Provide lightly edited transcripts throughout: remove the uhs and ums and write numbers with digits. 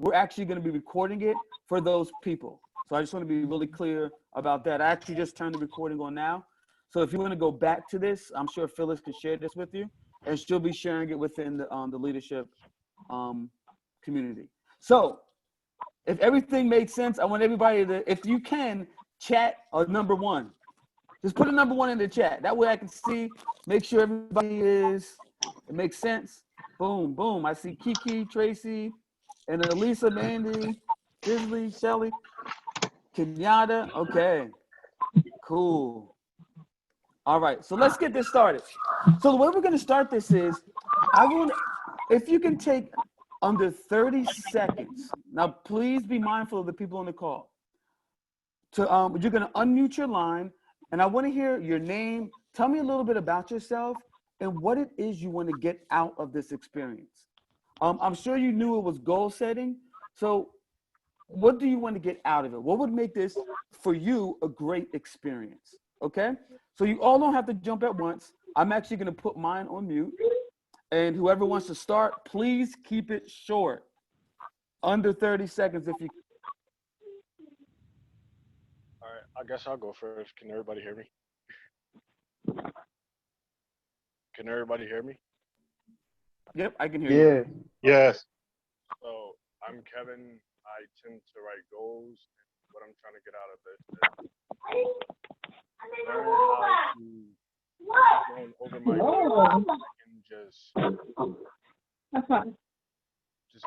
we're actually going to be recording it for those people. So I just want to be really clear about that. I actually just turned the recording on now. So if you want to go back to this, I'm sure Phyllis can share this with you, and she'll be sharing it within the leadership community. So if everything made sense, I want everybody to, if you can, chat a number 1. Just put a number 1 in the chat. That way I can see, make sure everybody is, it makes sense. Boom, boom. I see Kiki, Tracy, and Elisa, Mandy, Disley, Shelly, Kenyatta. Okay, cool. All right, so let's get this started. So the way we're gonna start this is, if you can take under 30 seconds. Now, please be mindful of the people on the call. You're gonna unmute your line, and I wanna hear your name. Tell me a little bit about yourself and what it is you wanna get out of this experience. I'm sure you knew it was goal setting. So what do you want to get out of it? What would make this, for you, a great experience? Okay? So you all don't have to jump at once. I'm actually gonna put mine on mute. And whoever wants to start, please keep it short. Under 30 seconds if you. All right, I guess I'll go first. Can everybody hear me? Can everybody hear me? Yep, I can hear you. Yes. So I'm Kevin. I tend to write goals. And what I'm trying to get out of this is learn how to going over my goals and just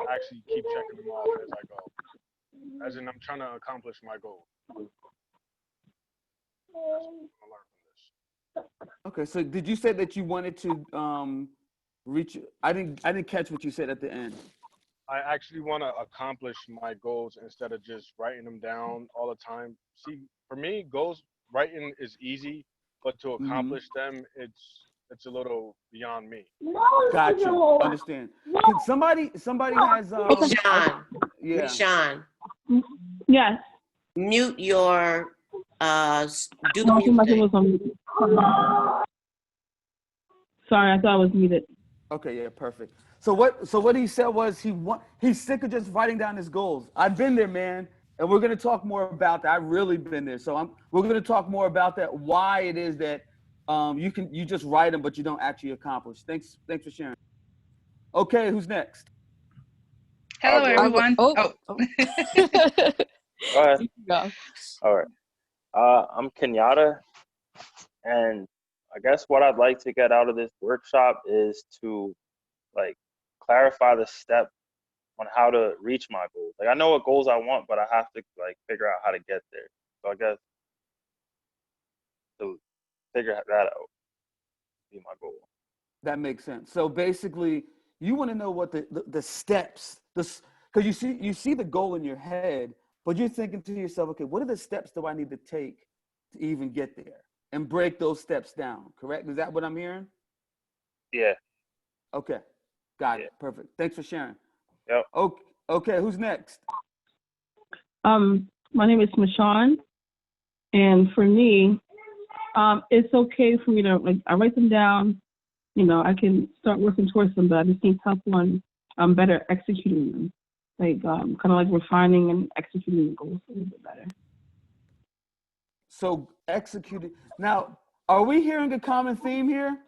actually keep checking them off as I go. As in, I'm trying to accomplish my goal. That's what I'm learn from this. Okay, so did you say that you wanted to reach? I didn't catch what you said at the end. I actually want to accomplish my goals instead of just writing them down all the time. See, for me, goals writing is easy, but to accomplish them, it's a little beyond me. Got you. Understand. Can somebody has Sean. yeah. Sean. Yes. Mute your do the mute thing. Sorry, I thought I was muted. Okay, yeah, perfect. So what he said was he's sick of just writing down his goals. I've been there, man, and we're gonna talk more about that. I've really been there. So we're gonna talk more about that. Why it is that you just write them, but you don't actually accomplish. Thanks for sharing. Okay, who's next? Hello, everyone. Go ahead. Go. All right. I'm Kenyatta, and I guess what I'd like to get out of this workshop is to clarify the step on how to reach my goals. I know what goals I want, but I have to figure out how to get there. So I guess to figure that out would be my goal. That makes sense. So basically, you want to know what the steps, because you see the goal in your head, but you're thinking to yourself, okay, what are the steps do I need to take to even get there? And break those steps down, correct? Is that what I'm hearing? Yeah. Okay, got it. Perfect. Thanks for sharing. Yep. Okay, who's next? My name is Michonne, and for me, it's okay for me to I write them down. I can start working towards them, but I just need help on better executing them, kind of refining and executing the goals a little bit better. So executing. Now, are we hearing a common theme here?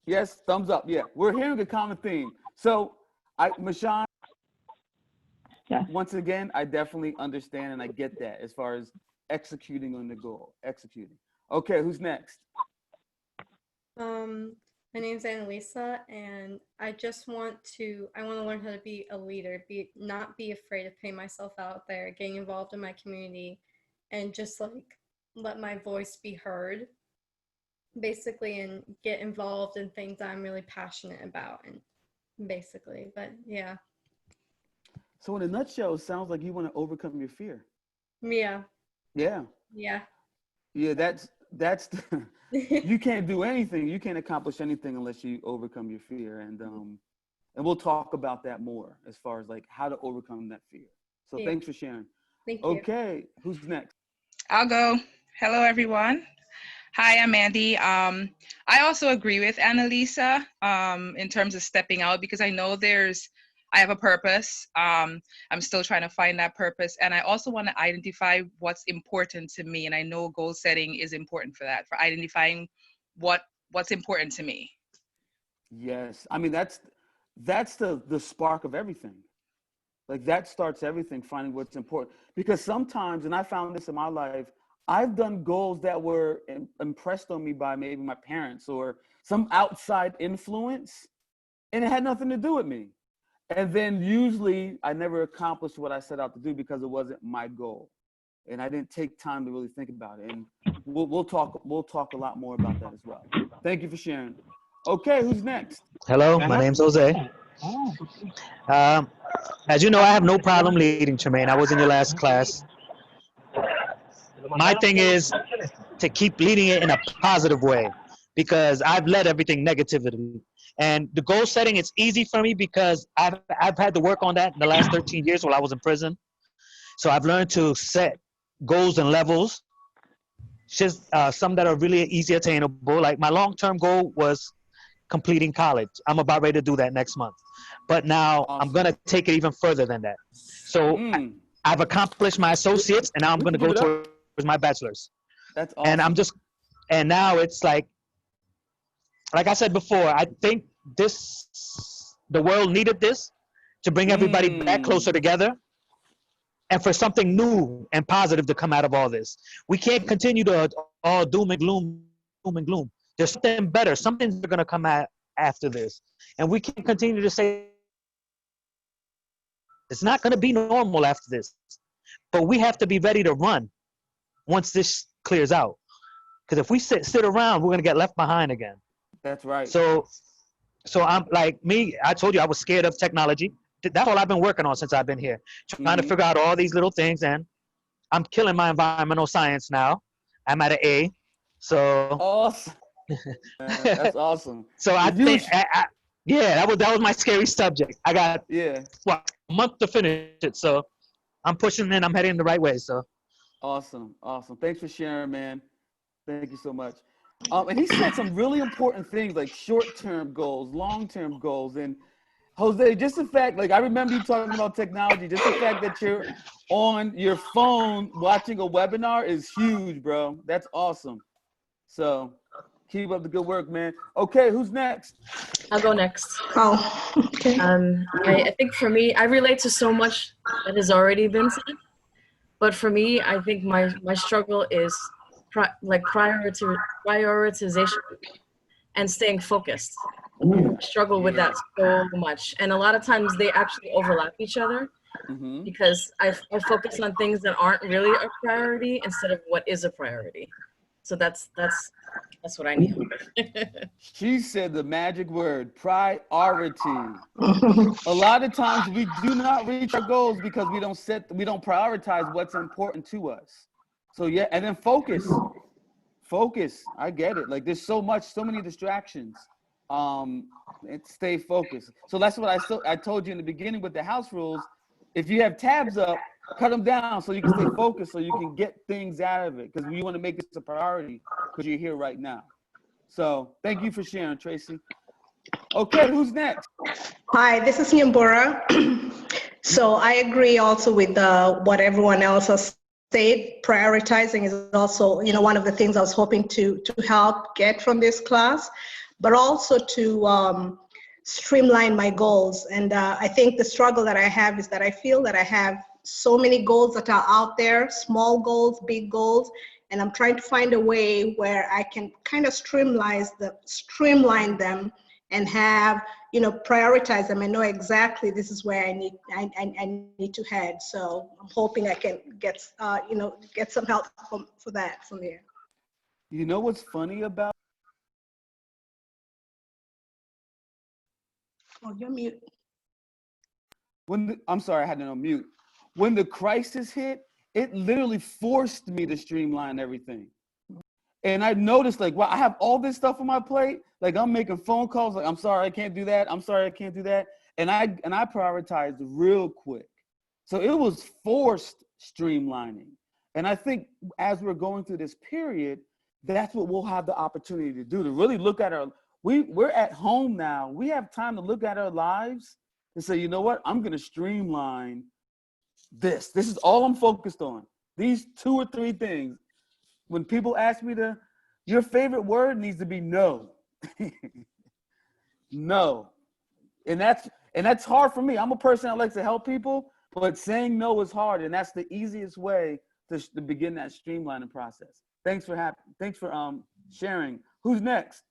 Yes, thumbs up. Yeah, we're hearing a common theme. So, Michonne, yes. Once again, I definitely understand and I get that as far as executing on the goal. Executing. Okay, who's next? My name's Annalisa, and I want to learn how to be a leader, not be afraid of putting myself out there, getting involved in my community, and just let my voice be heard, basically, and get involved in things I'm really passionate about, and basically, but yeah. So in a nutshell, it sounds like you want to overcome your fear. Yeah. Yeah. Yeah. Yeah, that's you can't do anything. You can't accomplish anything unless you overcome your fear. And we'll talk about that more as far as how to overcome that fear. So Thanks for sharing. Thank you. Okay, who's next? I'll go. Hello, everyone. Hi, I'm Mandy. I also agree with Annalisa in terms of stepping out because I know I have a purpose. I'm still trying to find that purpose. And I also want to identify what's important to me. And I know goal setting is important for that, for identifying what's important to me. Yes. I mean, that's the spark of everything. Like that starts everything, finding what's important. Because sometimes, and I found this in my life, I've done goals that were impressed on me by maybe my parents or some outside influence, and it had nothing to do with me. And then usually I never accomplished what I set out to do because it wasn't my goal. And I didn't take time to really think about it. And we'll talk a lot more about that as well. Thank you for sharing. Okay, who's next? Hello, my name's Jose. Um, as you know, I have no problem leading, Tremayne. I was in your last class. My thing is to keep leading it in a positive way because I've led everything negatively. And the goal setting, it's easy for me because I've had to work on that in the last 13 years while I was in prison. So I've learned to set goals and levels, just some that are really easy attainable. Like my long-term goal was completing college. I'm about ready to do that next month. But now I'm going to take it even further than that. So I've accomplished my associates and now I'm going to go towards my bachelor's. That's awesome. And and now it's like I said before, I think the world needed this to bring everybody back closer together and for something new and positive to come out of all this. We can't continue to all doom and gloom. There's something better. Something's going to come out after this. And we can't continue to say it's not going to be normal after this. But we have to be ready to run once this clears out. Because if we sit around, we're going to get left behind again. That's right. So I'm like me, I told you I was scared of technology. That's all I've been working on since I've been here. Trying to figure out all these little things. And I'm killing my environmental science now. I'm at an A. So awesome. That's awesome. So I think, that was my scary subject. I got a month to finish it. So I'm pushing and I'm heading the right way. So awesome. Thanks for sharing, man. Thank you so much. And he said some really important things like short-term goals, long-term goals. And Jose, just the fact, like I remember you talking about technology, just the fact that you're on your phone watching a webinar is huge, bro. That's awesome. So keep up the good work, man. Okay, who's next? I'll go next. Oh, okay. I think for me, I relate to so much that has already been said. But for me, I think my struggle is prioritization and staying focused. I struggle with that so much. And a lot of times they actually overlap each other because I focus on things that aren't really a priority instead of what is a priority. So that's what I need. She said the magic word, priority. A lot of times we do not reach our goals because we don't prioritize what's important to us. So yeah, and then focus. I get it. Like there's so many distractions. And stay focused. So that's what I told you in the beginning with the house rules. If you have tabs up, cut them down so you can stay focused, so you can get things out of it. Because we want to make this a priority because you're here right now. So thank you for sharing, Tracy. Okay, who's next? Hi, this is Nyambura. So I agree also with what everyone else has said. Prioritizing is also, one of the things I was hoping to help get from this class, but also to streamline my goals. And I think the struggle that I have is that I feel that I have so many goals that are out there, small goals, big goals, and I'm trying to find a way where I can kind of streamline them and have, prioritize them and know exactly this is where I need to head. So I'm hoping I can get some help for that from here. You know what's funny about? Oh, you're mute. I'm sorry, I had to unmute. When the crisis hit, it literally forced me to streamline everything. And I noticed, like, wow, I have all this stuff on my plate. Like, I'm making phone calls. Like, I'm sorry, I can't do that. I'm sorry, I can't do that. And I prioritized real quick. So it was forced streamlining. And I think as we're going through this period, that's what we'll have the opportunity to do, to really look at we're at home now. We have time to look at our lives and say, you know what, I'm going to streamline this. This is all I'm focused on. These 2 or 3 things. When people ask me your favorite word needs to be no. No. And that's hard for me. I'm a person that likes to help people, but saying no is hard. And that's the easiest way to begin that streamlining process. Thanks for sharing. Who's next?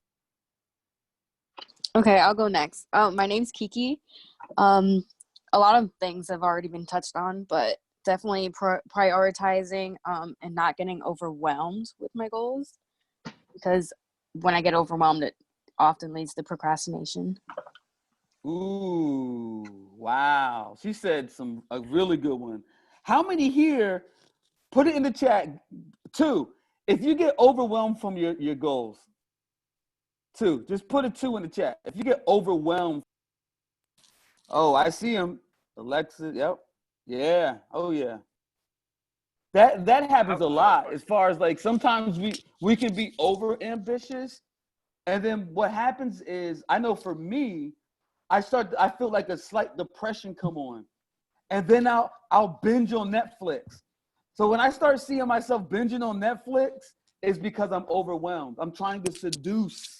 Okay, I'll go next. My name's Kiki. A lot of things have already been touched on, but definitely prioritizing and not getting overwhelmed with my goals, because when I get overwhelmed, it often leads to procrastination. Ooh, wow. She said a really good one. How many here, put it in the chat, 2, if you get overwhelmed from your goals? 2, just put a 2 in the chat. If you get overwhelmed. Oh, I see him. Alexa, yep. Yeah, oh yeah. That happens a lot, as far as like sometimes we can be over ambitious, and then what happens is, I know for me, I feel like a slight depression come on, and then I'll binge on Netflix. So when I start seeing myself binging on Netflix, it's because I'm overwhelmed. I'm trying to seduce,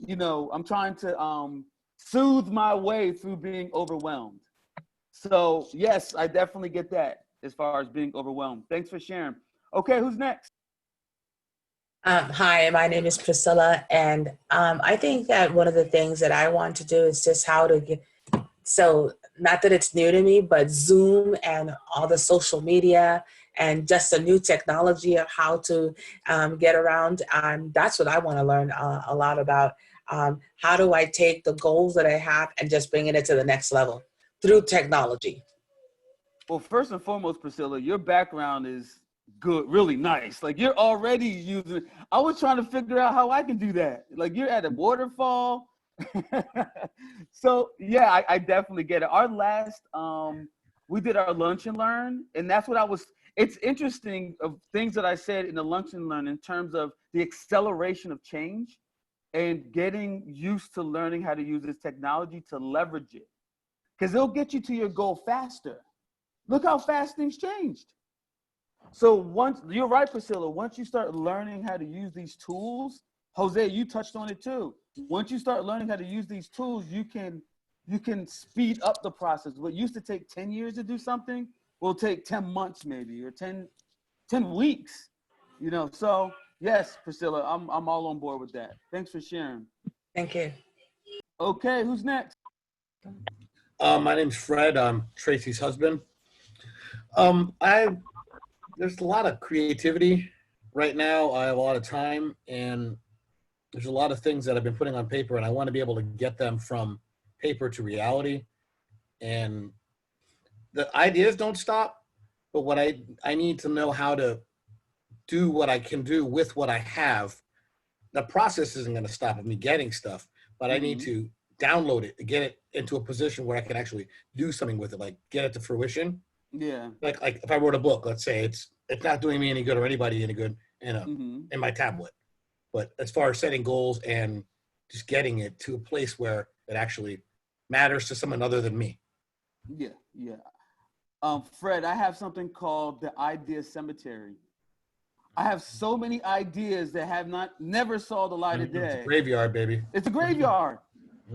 I'm trying to soothe my way through being overwhelmed. So yes, I definitely get that as far as being overwhelmed. Thanks for sharing. Okay, who's next? Hi, my name is Priscilla, and I think that one of the things that I want to do is just how to get, so not that it's new to me, but Zoom and all the social media and just the new technology of how to get around. That's what I want to learn a lot about. How do I take the goals that I have and just bring it to the next level through technology? Well, first and foremost, Priscilla, your background is good, really nice. Like, you're already using it. I was trying to figure out how I can do that. Like, you're at a waterfall. So yeah, I definitely get it. Our last, we did our lunch and learn, and that's what it's interesting of things that I said in the lunch and learn in terms of the acceleration of change and getting used to learning how to use this technology to leverage it, because it'll get you to your goal faster. Look how fast things changed. So you're right, Priscilla, once you start learning how to use these tools, Jose, you touched on it too. Once you start learning how to use these tools, you can speed up the process. What used to take 10 years to do something will take 10 months maybe, or 10 weeks, So yes, Priscilla, I'm all on board with that. Thanks for sharing. Thank you. Okay, who's next? My name's Fred. I'm Tracy's husband. There's a lot of creativity right now. I have a lot of time, and there's a lot of things that I've been putting on paper, and I want to be able to get them from paper to reality. And the ideas don't stop, but what I need to know how to do what I can do with what I have. The process isn't going to stop of me getting stuff, but I need to download it to get it into a position where I can actually do something with it, like get it to fruition. Yeah. Like if I wrote a book, let's say it's not doing me any good or anybody any good in my tablet. But as far as setting goals and just getting it to a place where it actually matters to someone other than me. Yeah. Fred, I have something called the idea cemetery. I have so many ideas that have never saw the light of day. It's a graveyard, baby. It's a graveyard.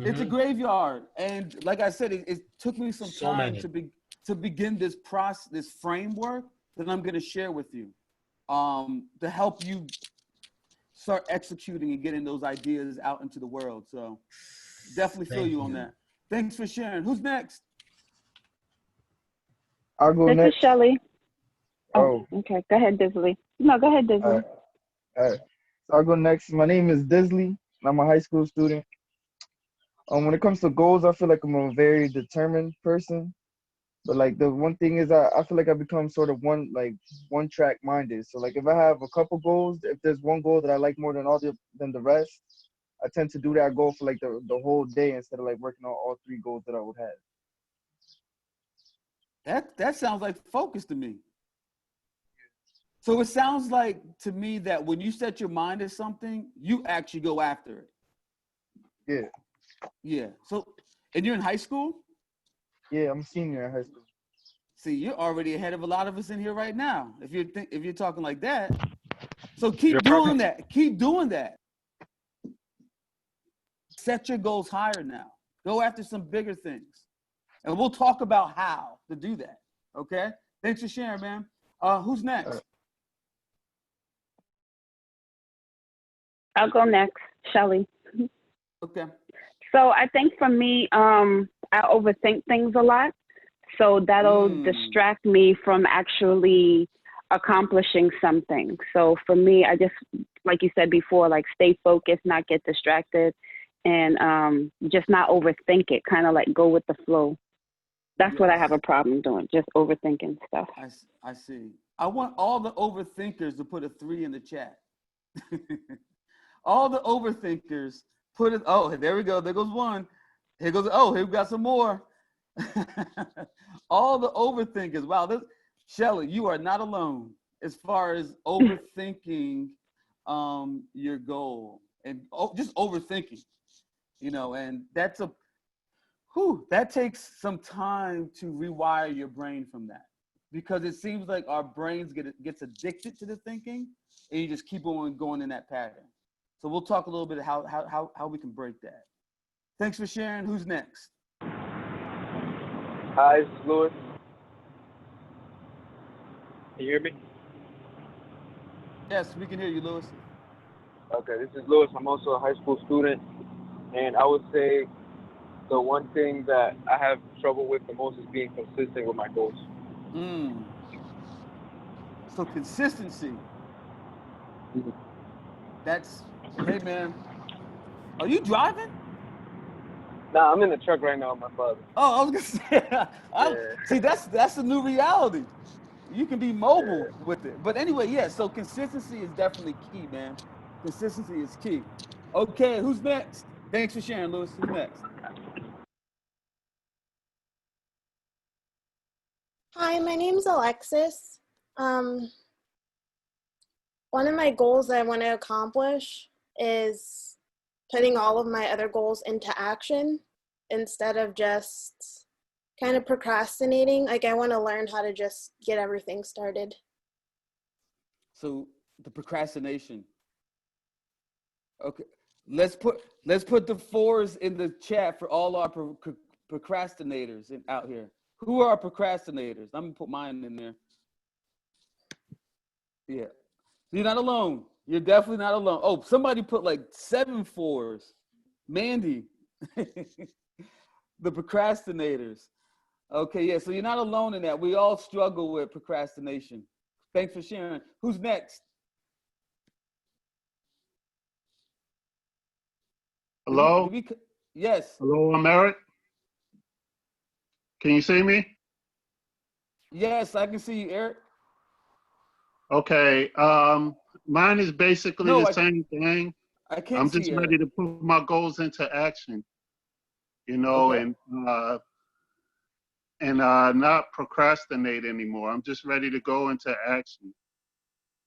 It's a graveyard. And like I said, it took me some time to begin this process, this framework that I'm going to share with you, to help you start executing and getting those ideas out into the world. So definitely feel you on that. Thanks for sharing. Who's next? I'll go next. This is Shelly. Oh, okay. Go ahead, Disley. No, go ahead, Disley. All right. So I'll go next. My name is Disley, and I'm a high school student. When it comes to goals, I feel like I'm a very determined person. But like the one thing is I feel like I become sort of one track minded. So like if I have a couple goals, if there's one goal that I like more than than the rest, I tend to do that goal for like the whole day instead of like working on all 3 goals that I would have. That sounds like focus to me. So it sounds like to me that when you set your mind to something, you actually go after it. Yeah. Yeah. So, and you're in high school? Yeah, I'm a senior in high school. See, you're already ahead of a lot of us in here right now. If you're talking like that, so keep doing that. Keep doing that. Set your goals higher now. Go after some bigger things, and we'll talk about how to do that. Okay? Thanks for sharing, man. Who's next? I'll go next, Shelly. Okay. So I think for me, I overthink things a lot. So that'll distract me from actually accomplishing something. So for me, I just, like you said before, like stay focused, not get distracted, and just not overthink it, kind of like go with the flow. That's what I have a problem doing, just overthinking stuff. I see. I want all the overthinkers to put a 3 in the chat. All the overthinkers put it. Oh, there we go. There goes one. Here goes. Oh, here we got some more. All the overthinkers. Wow, Shelly, you are not alone as far as overthinking your goal and just overthinking. You know, and that takes some time to rewire your brain from that, because it seems like our brains gets addicted to the thinking, and you just keep on going in that pattern. So we'll talk a little bit how we can break that. Thanks for sharing. Who's next? Hi, this is Lewis. Can you hear me? Yes, we can hear you, Lewis. Okay, this is Lewis. I'm also a high school student, and I would say the one thing that I have trouble with the most is being consistent with my goals. So consistency. That's, hey man, are you driving? Nah, I'm in the truck right now with my father. Oh, I was gonna say, see, that's the new reality. You can be mobile with it. But anyway, yeah, so consistency is definitely key, man. Consistency is key. Okay, who's next? Thanks for sharing, Lewis. Who's next? Hi, my name's Alexis. One of my goals that I want to accomplish is putting all of my other goals into action instead of just kind of procrastinating. Like I want to learn how to just get everything started. So the procrastination. Okay, let's put the 4s in the chat for all our procrastinators out here. Who are procrastinators? I'm gonna put mine in there. Yeah, you're not alone. You're definitely not alone. Oh, somebody put like 7 4s. Mandy, the procrastinators. Okay, yeah, so you're not alone in that. We all struggle with procrastination. Thanks for sharing. Who's next? Hello? Yes. Hello, I'm Eric. Can you see me? Yes, I can see you, Eric. Okay. Mine is basically the same thing. I can't I'm see just Eric. ready to put my goals into action, you know, Okay. and not procrastinate anymore. I'm just ready to go into action,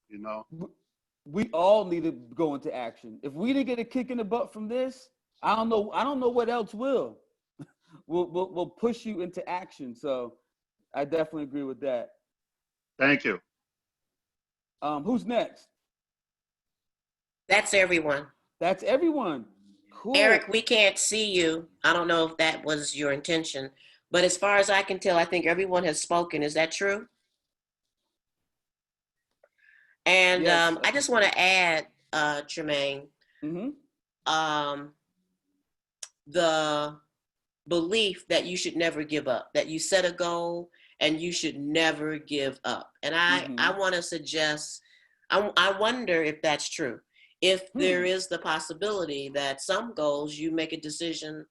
you know. We all need to go into action. If we didn't get a kick in the butt from this, I don't know what else will. We'll push you into action. So I definitely agree with that. Thank you. Who's next? That's everyone. That's everyone. Cool. Eric, we can't see you. I don't know if that was your intention, but as far as I can tell, I think everyone has spoken. Is that true? And yes. I just want to add, Tremayne, the belief that you should never give up, that you set a goal and you should never give up. And I want to suggest, I wonder if that's true. If there is the possibility that some goals you make a decision,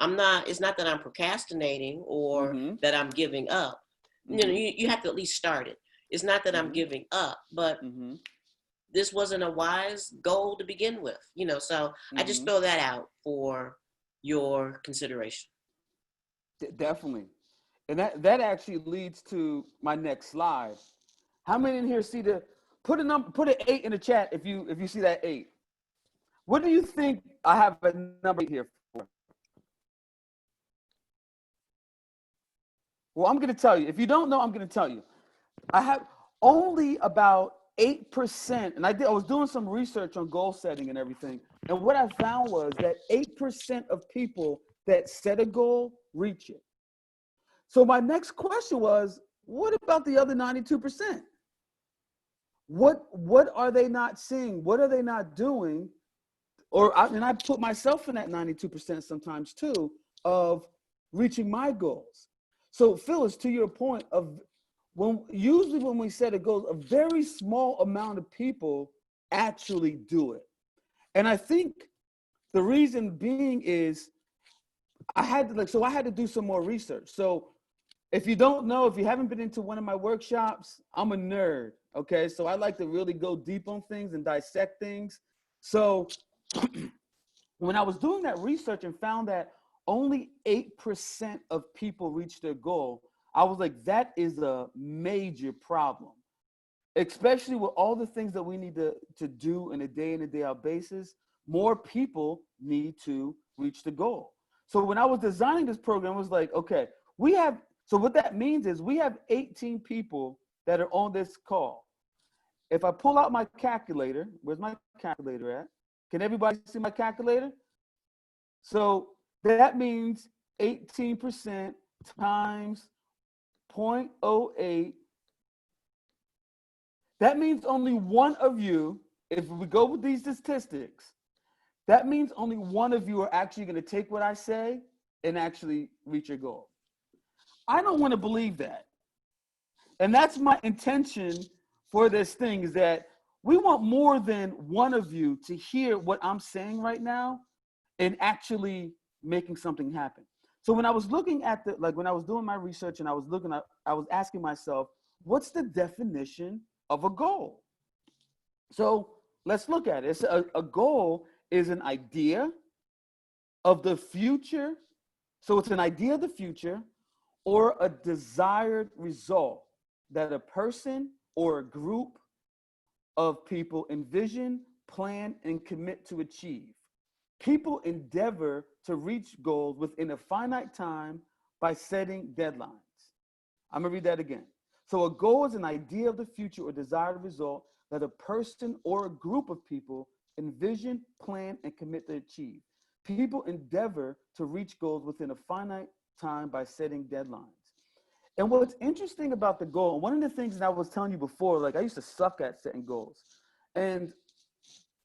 it's not that I'm procrastinating or that I'm giving up. You know, you have to at least start it. It's not that I'm giving up, but this wasn't a wise goal to begin with, you know, so I just throw that out for your consideration. Definitely. And that actually leads to my next slide. How many in here see Put an 8 in the chat if you see that 8. What do you think I have a number here for? Well, I'm going to tell you. If you don't know, I'm going to tell you. I have only about 8%, and I was doing some research on goal setting and everything, and what I found was that 8% of people that set a goal reach it. So my next question was, what about the other 92%? What are they not seeing? What are they not doing? And I put myself in that 92% sometimes too, of reaching my goals. So Phyllis, to your point of usually when we set a goal, a very small amount of people actually do it. And I think the reason being is I had to do some more research. So if you don't know, if you haven't been into one of my workshops, I'm a nerd, okay? So I like to really go deep on things and dissect things. So when I was doing that research and found that only 8% of people reach their goal, I was like, that is a major problem, especially with all the things that we need to do in a day in and day out basis. More people need to reach the goal. So when I was designing this program, it was like, okay, so what that means is we have 18 people that are on this call. If I pull out my calculator, where's my calculator at? Can everybody see my calculator? So that means 18% times 0.08. That means only one of you, if we go with these statistics, that means only one of you are actually going to take what I say and actually reach your goal. I don't want to believe that. And that's my intention for this thing, is that we want more than one of you to hear what I'm saying right now and actually making something happen. So when I was looking at when I was doing my research and I was asking myself, what's the definition of a goal? So let's look at it. A goal is an idea of the future. So it's an idea of the future or a desired result that a person or a group of people envision, plan, and commit to achieve. People endeavor to reach goals within a finite time by setting deadlines. I'm gonna read that again. So a goal is an idea of the future or desired result that a person or a group of people envision, plan, and commit to achieve. People endeavor to reach goals within a finite time by setting deadlines. And what's interesting about the goal, and one of the things that I was telling you before, like I used to suck at setting goals. And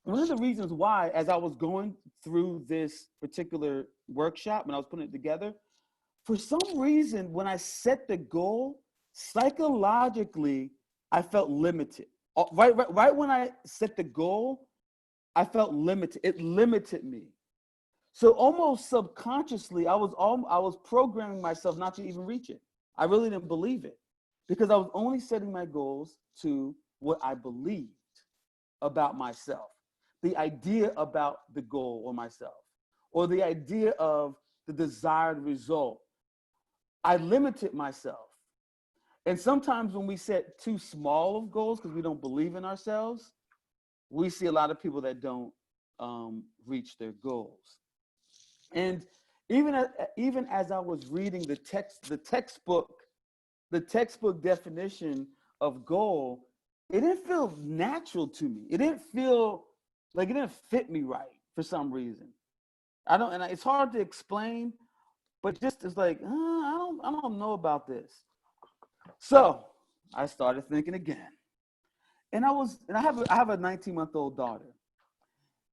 one of the reasons why, as I was going through this particular workshop, when I was putting it together, for some reason, when I set the goal, psychologically, I felt limited. Right when I set the goal, I felt limited. It limited me. So almost subconsciously, I was programming myself not to even reach it. I really didn't believe it because I was only setting my goals to what I believed about myself, the idea about the goal or myself, or the idea of the desired result. I limited myself. And sometimes when we set too small of goals because we don't believe in ourselves, we see a lot of people that don't reach their goals. And even as I was reading the textbook definition of goal, it didn't feel natural to me. It didn't feel like it didn't fit me right for some reason. It's hard to explain, but just it's like, I don't know about this. So I started thinking again. And I have a 19-month-old daughter.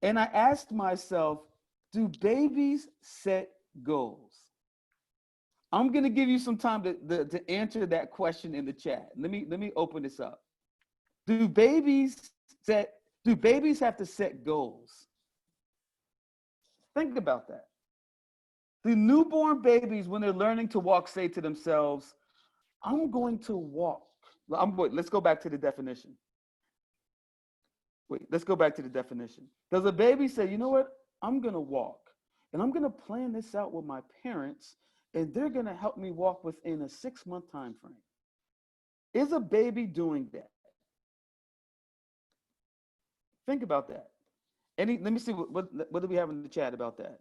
And I asked myself, do babies set goals? I'm gonna give you some time to answer that question in the chat. Let me open this up. Do babies have to set goals? Think about that. Do newborn babies, when they're learning to walk, say to themselves, I'm going to walk. Let's go back to the definition. Let's go back to the definition. Does a baby say, you know what? I'm going to walk, and I'm going to plan this out with my parents, and they're going to help me walk within a 6-month time frame? Is a baby doing that? Think about that. Let me see what do we have in the chat about that.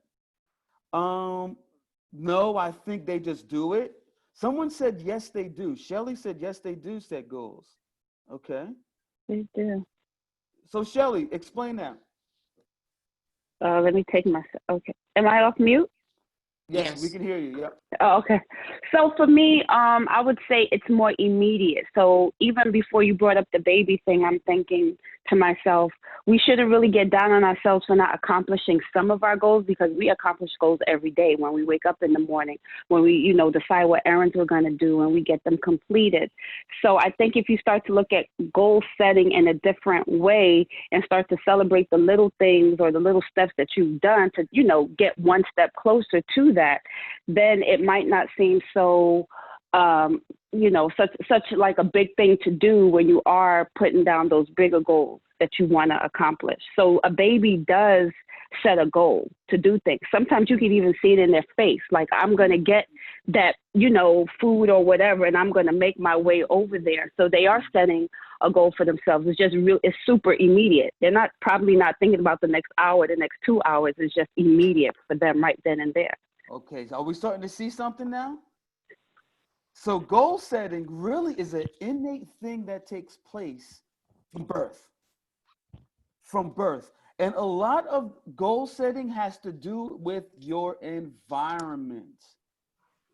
No, I think they just do it. Someone said yes, they do. Shelly said yes, they do set goals. Okay. They do. So Shelly, explain that. Let me take my. Okay. Am I off mute? Yes, we can hear you. Yep. Oh, okay. So for me, I would say it's more immediate. So even before you brought up the baby thing, I'm thinking to myself, we shouldn't really get down on ourselves for not accomplishing some of our goals, because we accomplish goals every day when we wake up in the morning, when we, decide what errands we're going to do and we get them completed. So I think if you start to look at goal setting in a different way and start to celebrate the little things or the little steps that you've done to, get one step closer to that, then it might not seem so, such like a big thing to do when you are putting down those bigger goals that you want to accomplish. So a baby does set a goal to do things. Sometimes you can even see it in their face. Like, I'm going to get that, food or whatever, and I'm going to make my way over there. So they are setting a goal for themselves. It's just it's super immediate. They're probably not thinking about the next hour, the next 2 hours. It's just immediate for them right then and there. Okay, so are we starting to see something now? So goal setting really is an innate thing that takes place from birth. From birth. And a lot of goal setting has to do with your environment.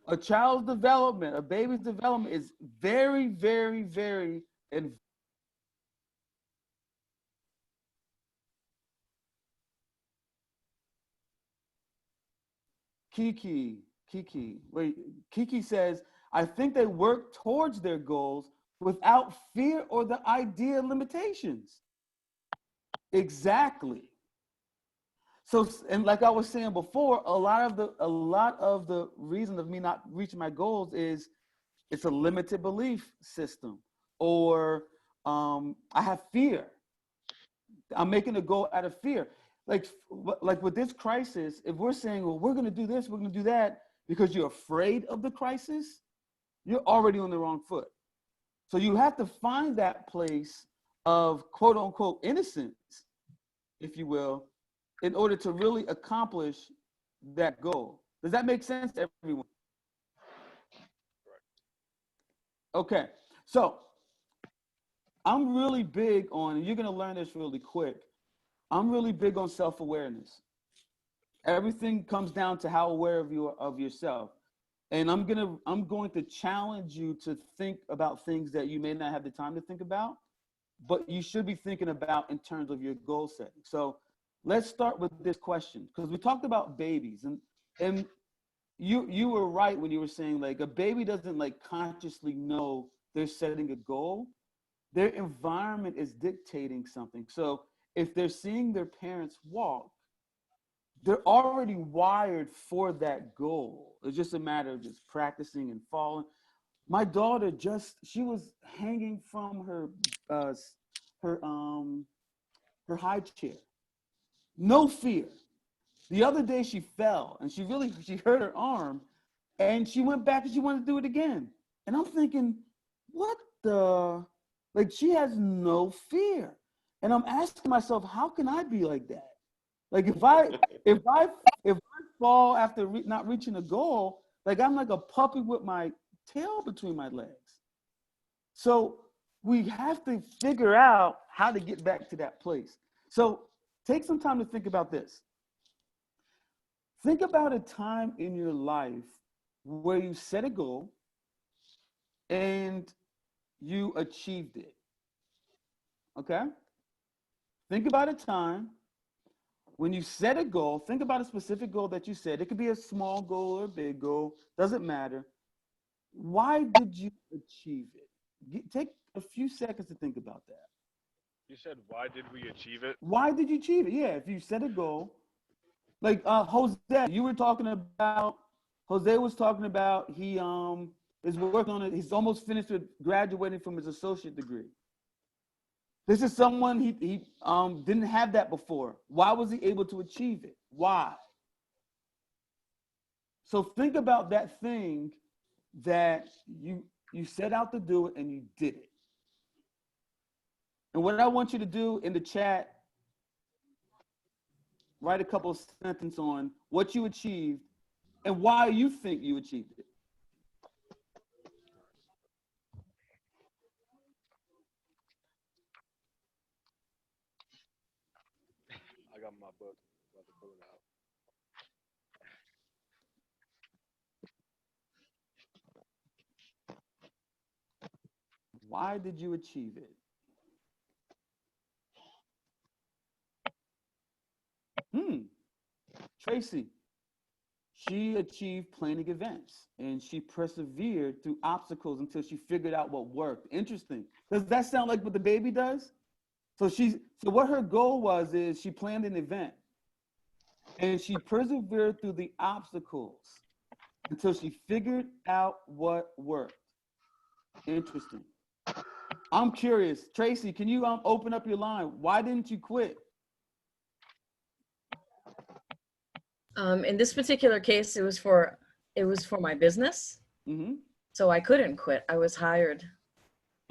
A child's development, a baby's development is very, very, very Kiki says, I think they work towards their goals without fear or the idea of limitations. Exactly. So, and like I was saying before, a lot of the reason of me not reaching my goals is it's a limited belief system, or I have fear. I'm making a goal out of fear. Like with this crisis, if we're saying, well, we're going to do this, we're going to do that because you're afraid of the crisis, you're already on the wrong foot. So you have to find that place of quote unquote innocence, if you will, in order to really accomplish that goal. Does that make sense to everyone? Okay, so I'm really big on, and you're going to learn this really quick, I'm really big on self-awareness. Everything comes down to how aware of yourself. And I'm going to challenge you to think about things that you may not have the time to think about, but you should be thinking about in terms of your goal setting. So let's start with this question, because we talked about babies, and you were right when you were saying, like, a baby doesn't like consciously know they're setting a goal. Their environment is dictating something. So if they're seeing their parents walk, they're already wired for that goal. It's just a matter of just practicing and falling. My daughter she was hanging from her high chair. No fear. The other day she fell and she hurt her arm, and she went back and she wanted to do it again. And I'm thinking, what the, like, she has no fear. And I'm asking myself, how can I be like that? Like, if I fall after not reaching a goal, like, I'm like a puppy with my tail between my legs. So we have to figure out how to get back to that place. So take some time to think about this. Think about a time in your life where you set a goal and you achieved it. Okay? Think about a time when you set a goal. Think about a specific goal that you set. It could be a small goal or a big goal, doesn't matter. Why did you achieve it? Take a few seconds to think about that. You said, why did we achieve it? Why did you achieve it? Yeah, if you set a goal, like Jose, you were talking about, Jose was talking about he is working on it. He's almost finished with graduating from his associate degree. This is someone he didn't have that before. Why was he able to achieve it? Why? So think about that thing that you set out to do it and you did it. And what I want you to do in the chat write a couple of sentences on what you achieved and why you think you achieved it. I got my book. About to pull it out. Why did you achieve it? Tracy, she achieved planning events and she persevered through obstacles until she figured out what worked. Interesting. Does that sound like what the baby does? So what her goal was is she planned an event and she persevered through the obstacles until she figured out what worked. Interesting. I'm curious, Tracy, can you open up your line? Why didn't you quit? In this particular case, it was for my business. Mm-hmm. So I couldn't quit. I was hired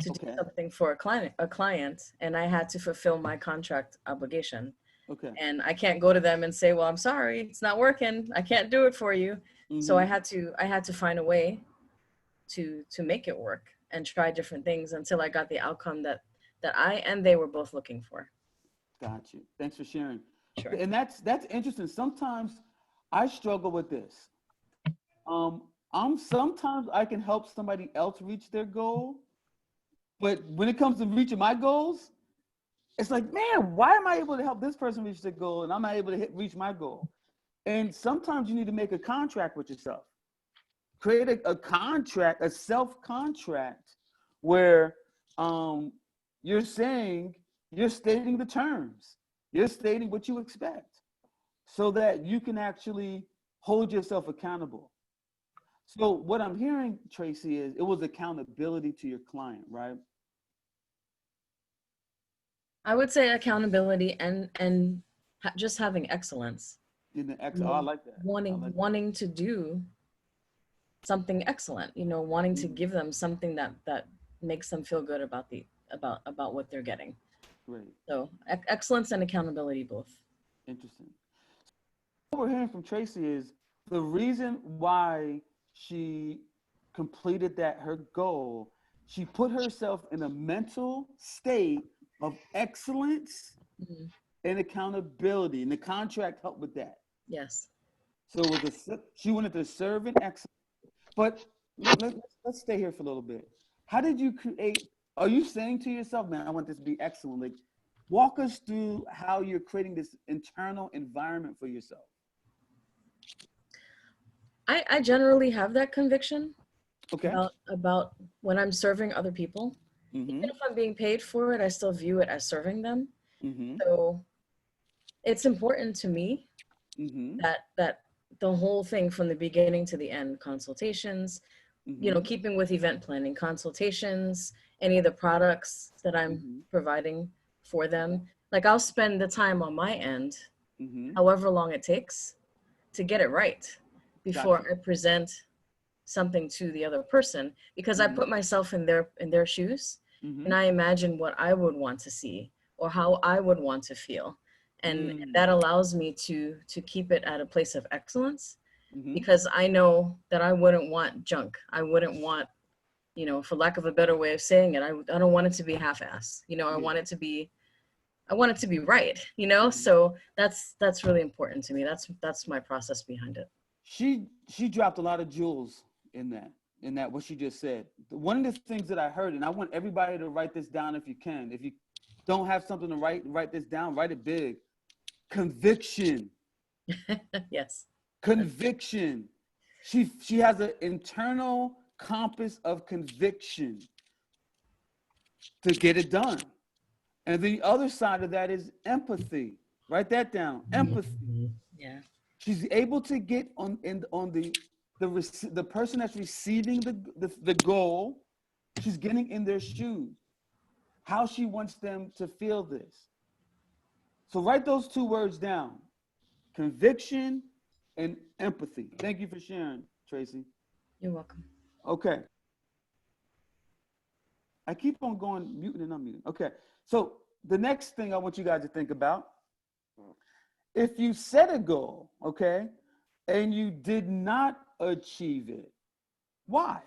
to do something for a client, and I had to fulfill my contract obligation. Okay. And I can't go to them and say, well, I'm sorry, it's not working. I can't do it for you. Mm-hmm. So I had to find a way to make it work and try different things until I got the outcome that I and they were both looking for. Got you. Thanks for sharing. Sure. And that's interesting. Sometimes I struggle with this. Sometimes I can help somebody else reach their goal, but when it comes to reaching my goals, it's like, man, why am I able to help this person reach their goal and I'm not able to reach my goal? And sometimes you need to make a contract with yourself. Create a contract, a self-contract, where you're stating the terms. You're stating what you expect so that you can actually hold yourself accountable. So what I'm hearing, Tracy, is it was accountability to your client, right? I would say accountability and just having excellence. I like that. Wanting to do something excellent, wanting to give them something that makes them feel good about what they're getting. Great. So excellence and accountability both. Interesting. What we're hearing from Tracy is the reason why she completed her goal, she put herself in a mental state of excellence and accountability, and the contract helped with that. Yes. So it was she wanted to serve in excellence. But let's stay here for a little bit. How did you create? Are you saying to yourself, man, I want this to be excellent? Like, walk us through how you're creating this internal environment for yourself. I generally have that conviction. Okay. About when I'm serving other people. Even if I'm being paid for it, I still view it as serving them. So it's important to me that the whole thing from the beginning to the end, consultations, keeping with event planning, consultations, any of the products that I'm providing for them. Like, I'll spend the time on my end, however long it takes, to get it right before I present something to the other person, because I put myself in their shoes and I imagine what I would want to see or how I would want to feel. And that allows me to keep it at a place of excellence, because I know that I wouldn't want junk. I wouldn't want, for lack of a better way of saying it, I don't want it to be half-assed. I want it to be right, So that's really important to me. That's my process behind it. She dropped a lot of jewels in that what she just said. One of the things that I heard, and I want everybody to write this down if you can. If you don't have something to write this down, write it big. Conviction. Yes. Conviction. She has an internal compass of conviction to get it done. And the other side of that is empathy. Write that down. Empathy. Yeah. She's able to get on the person that's receiving the goal. She's getting in their shoes. How she wants them to feel this. So write those two words down: conviction and empathy. Thank you for sharing, Tracy. You're welcome. Okay. I keep on going muting and unmuting. Okay. So the next thing I want you guys to think about if you set a goal, okay, and you did not achieve it, why?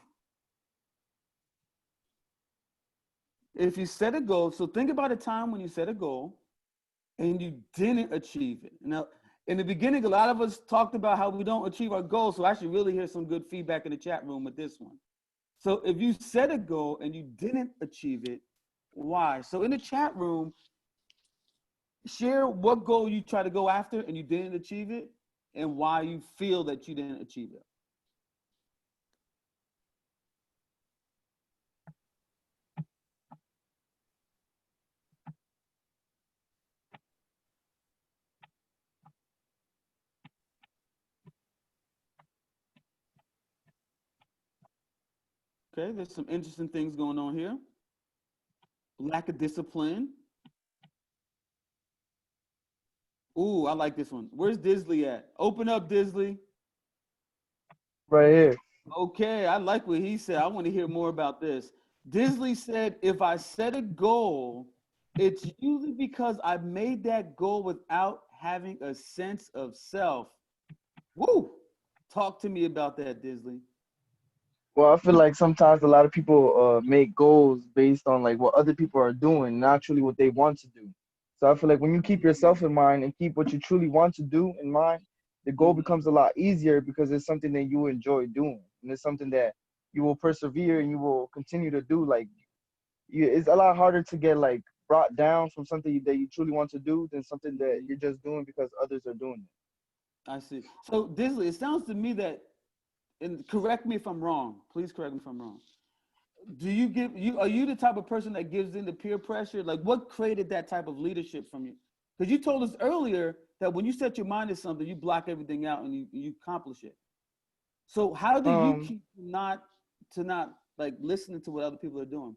If you set a goal, so think about a time when you set a goal and you didn't achieve it. Now, in the beginning, a lot of us talked about how we don't achieve our goals, so I should really hear some good feedback in the chat room with this one. So if you set a goal and you didn't achieve it, why? So in the chat room, share what goal you try to go after and you didn't achieve it and why you feel that you didn't achieve it. Okay, there's some interesting things going on here. Lack of discipline. Ooh, I like this one. Where's Disley at? Open up, Disley. Right here. Okay, I like what he said. I want to hear more about this. Disley said, if I set a goal, it's usually because I made that goal without having a sense of self. Woo! Talk to me about that, Disley. Well, I feel like sometimes a lot of people make goals based on like what other people are doing, not truly what they want to do. So I feel like when you keep yourself in mind and keep what you truly want to do in mind, the goal becomes a lot easier because it's something that you enjoy doing, and it's something that you will persevere and you will continue to do. Like, it's a lot harder to get like brought down from something that you truly want to do than something that you're just doing because others are doing it. I see. So, Disley, it sounds to me that, and correct me if I'm wrong, please correct me if I'm wrong. Are you the type of person that gives in to peer pressure? Like, what created that type of leadership from you? Because you told us earlier that when you set your mind to something, you block everything out and you accomplish it. So how do you keep not like listening to what other people are doing?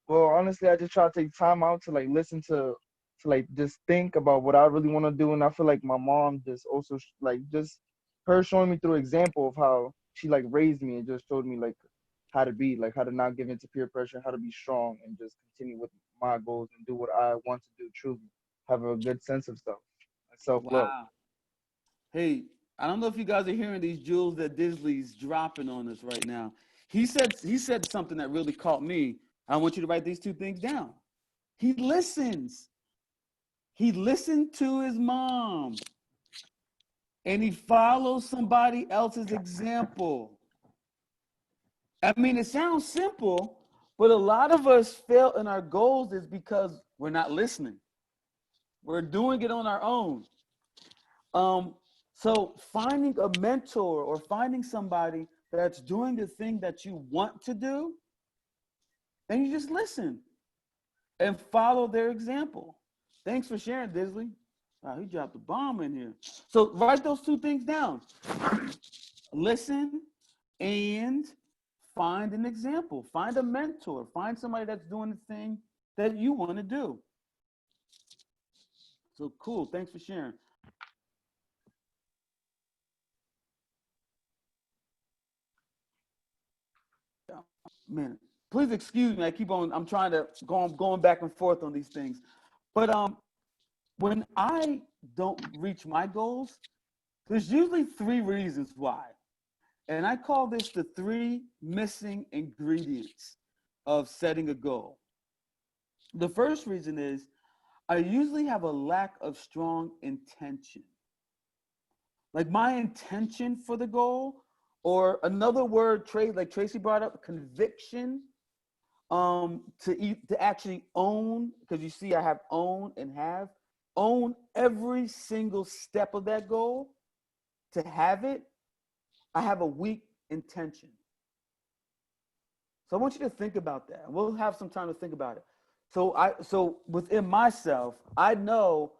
Well, honestly, I just try to take time out to like listen to like just think about what I really want to do, and I feel like my mom just also like just her showing me through example of how she like raised me and just showed me like how to be, like how to not give in to peer pressure, how to be strong, and just continue with my goals and do what I want to do. Truly, have a good sense of self love. Wow. Hey, I don't know if you guys are hearing these jewels that Disley's dropping on us right now. He said something that really caught me. I want you to write these two things down. He listens. He listened to his mom. And he follows somebody else's example. I mean, it sounds simple, but a lot of us fail in our goals is because we're not listening. We're doing it on our own. So finding a mentor or finding somebody that's doing the thing that you want to do, then you just listen and follow their example. Thanks for sharing, Disley. Wow, he dropped a bomb in here. So write those two things down. Listen and find an example. Find a mentor. Find somebody that's doing the thing that you want to do. So cool. Thanks for sharing. Man, please excuse me. I'm trying to going back and forth on these things. But when I don't reach my goals, there's usually 3 reasons why. And I call this the 3 missing ingredients of setting a goal. The first reason is I usually have a lack of strong intention. Like my intention for the goal, or another word, like Tracy brought up, conviction, to actually own, because you see I have own and have, own every single step of that goal. To have it, I have a weak intention. So I want you to think about that. We'll have some time to think about it. So within myself, I know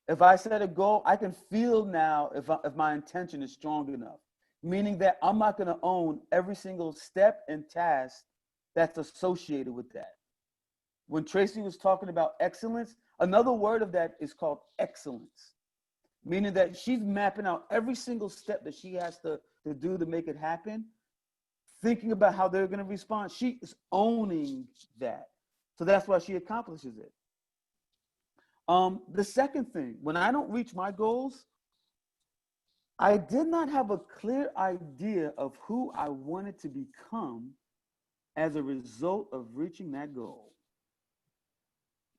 if I set a goal, I can feel now if my intention is strong enough, meaning that I'm not going to own every single step and task that's associated with that. When Tracy was talking about excellence, another word of that is called excellence, meaning that she's mapping out every single step that she has to do to make it happen, thinking about how they're going to respond. She is owning that. So that's why she accomplishes it. The second thing, when I don't reach my goals, I did not have a clear idea of who I wanted to become as a result of reaching that goal.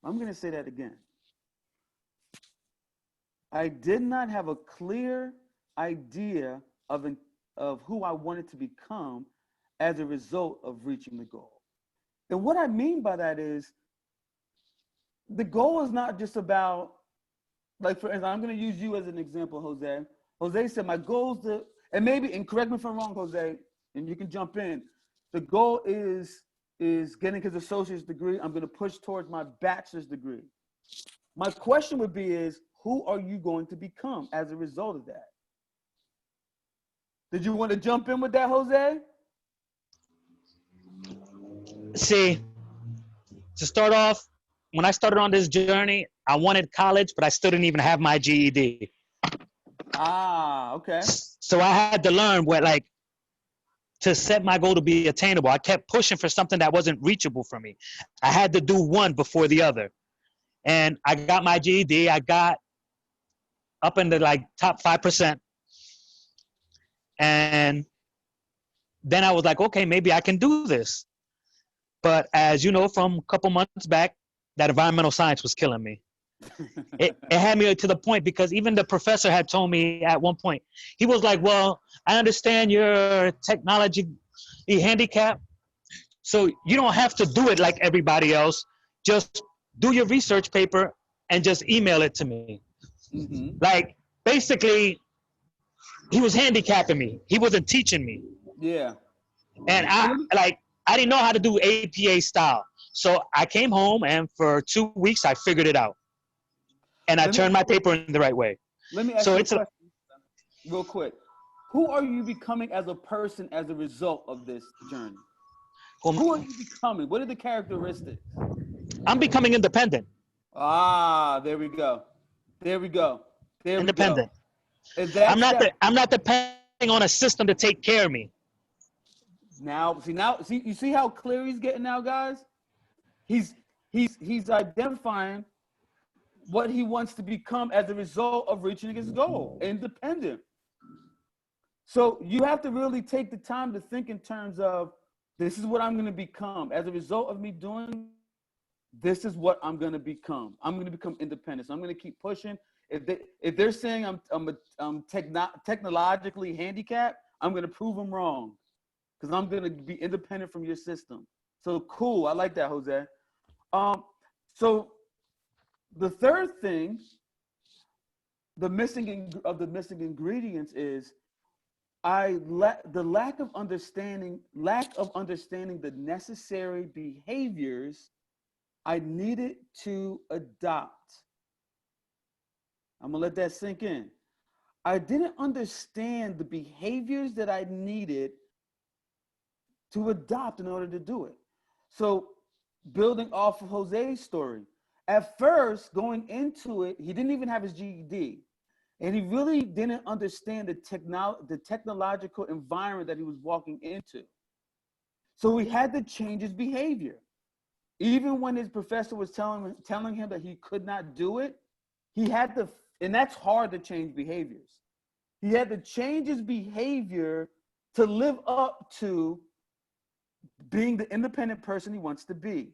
I'm going to say that again. I did not have a clear idea of who I wanted to become as a result of reaching the goal. And what I mean by that is, the goal is not just about, like, for instance, I'm going to use you as an example, Jose. Jose said, my goal is to, and maybe, and correct me if I'm wrong, Jose, and you can jump in. The goal is getting his associate's degree. I'm going to push towards my bachelor's degree. My question would be is, who are you going to become as a result of that? Did you want to jump in with that, Jose? See, to start off, when I started on this journey, I wanted college, but I still didn't even have my GED. Ah, okay. So I had to learn to set my goal to be attainable. I kept pushing for something that wasn't reachable for me. I had to do one before the other. And I got my GED. I got up into like top 5%. And then I was like, okay, maybe I can do this. But as you know, from a couple months back, that environmental science was killing me. It had me to the point, because even the professor had told me at one point, he was like, well, I understand you're technology handicapped, so you don't have to do it like everybody else. Just do your research paper and just email it to me. Mm-hmm. Like, basically, he was handicapping me. He wasn't teaching me. Yeah. And I didn't know how to do APA style. So I came home, and for 2 weeks, I figured it out. And I turned my paper in the right way. Let me ask so you a it's question real quick. Who are you becoming as a person as a result of this journey? Who are you becoming? What are the characteristics? I'm becoming independent. Ah, there we go. There we go. There Independent. we go. I'm not depending on a system to take care of me. Now, you see how clear he's getting now, guys? He's identifying what he wants to become as a result of reaching his goal, independent. So you have to really take the time to think in terms of, this is what I'm going to become. As a result of me doing, this is what I'm going to become. I'm going to become independent. So I'm going to keep pushing. If they're saying I'm technologically handicapped, I'm going to prove them wrong, because I'm going to be independent from your system. So cool. I like that, Jose. So the third thing, the missing ingredients is the lack of understanding the necessary behaviors I needed to adopt. I'm gonna let that sink in. I didn't understand the behaviors that I needed to adopt in order to do it. So building off of Jose's story, at first going into it, he didn't even have his GED. And he really didn't understand the technological environment that he was walking into. So he had to change his behavior. Even when his professor was telling him that he could not do it, he had to, and that's hard to change behaviors. He had to change his behavior to live up to being the independent person he wants to be.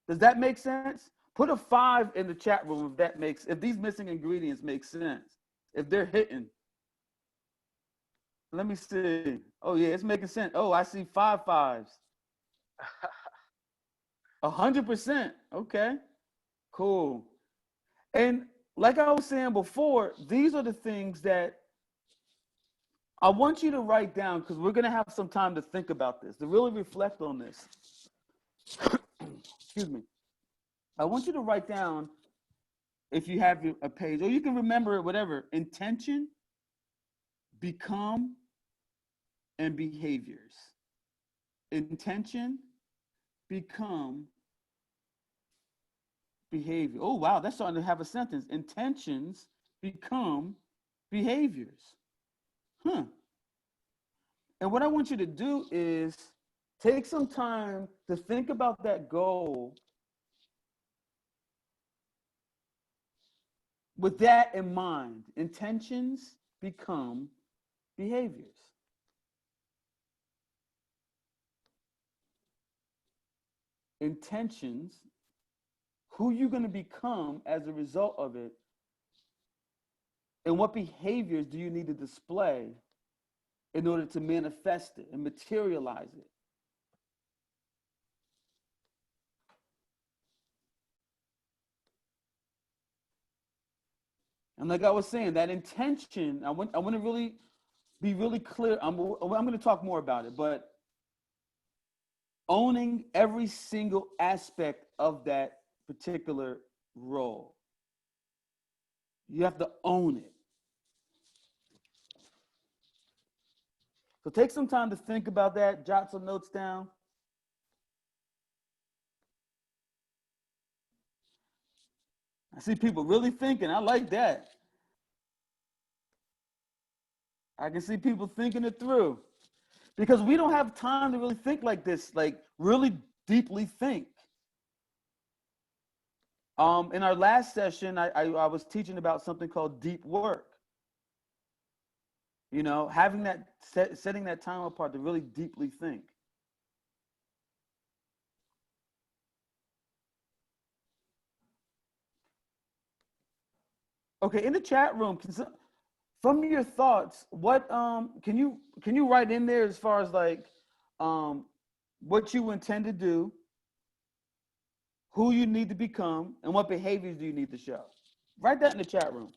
Does that make sense? Put a 5 in the chat room if these missing ingredients make sense. If they're hitting. Let me see. Oh yeah, it's making sense. Oh, I see 5 5s. 100%. Okay. Cool. And like I was saying before, these are the things that I want you to write down, because we're going to have some time to think about this, to really reflect on this. Excuse me. I want you to write down, if you have a page, or you can remember it, whatever, intention, become, and behaviors. Intention, become, behavior. Oh, wow, that's starting to have a sentence. Intentions, become, behaviors. And what I want you to do is take some time to think about that goal with that in mind, intentions become behaviors. Intentions, who you're going to become as a result of it, and what behaviors do you need to display in order to manifest it and materialize it. And like I was saying, that intention, I want to really be really clear. I'm going to talk more about it, but owning every single aspect of that particular role. You have to own it. So take some time to think about that, jot some notes down. I see people really thinking. I like that. I can see people thinking it through, because we don't have time to really think like this, like really deeply think. In our last session, I was teaching about something called deep work. You know, having that, setting that time apart to really deeply think. Okay, in the chat room, from your thoughts, what can you write in there as far as like what you intend to do, who you need to become, and what behaviors do you need to show? Write that in the chat room.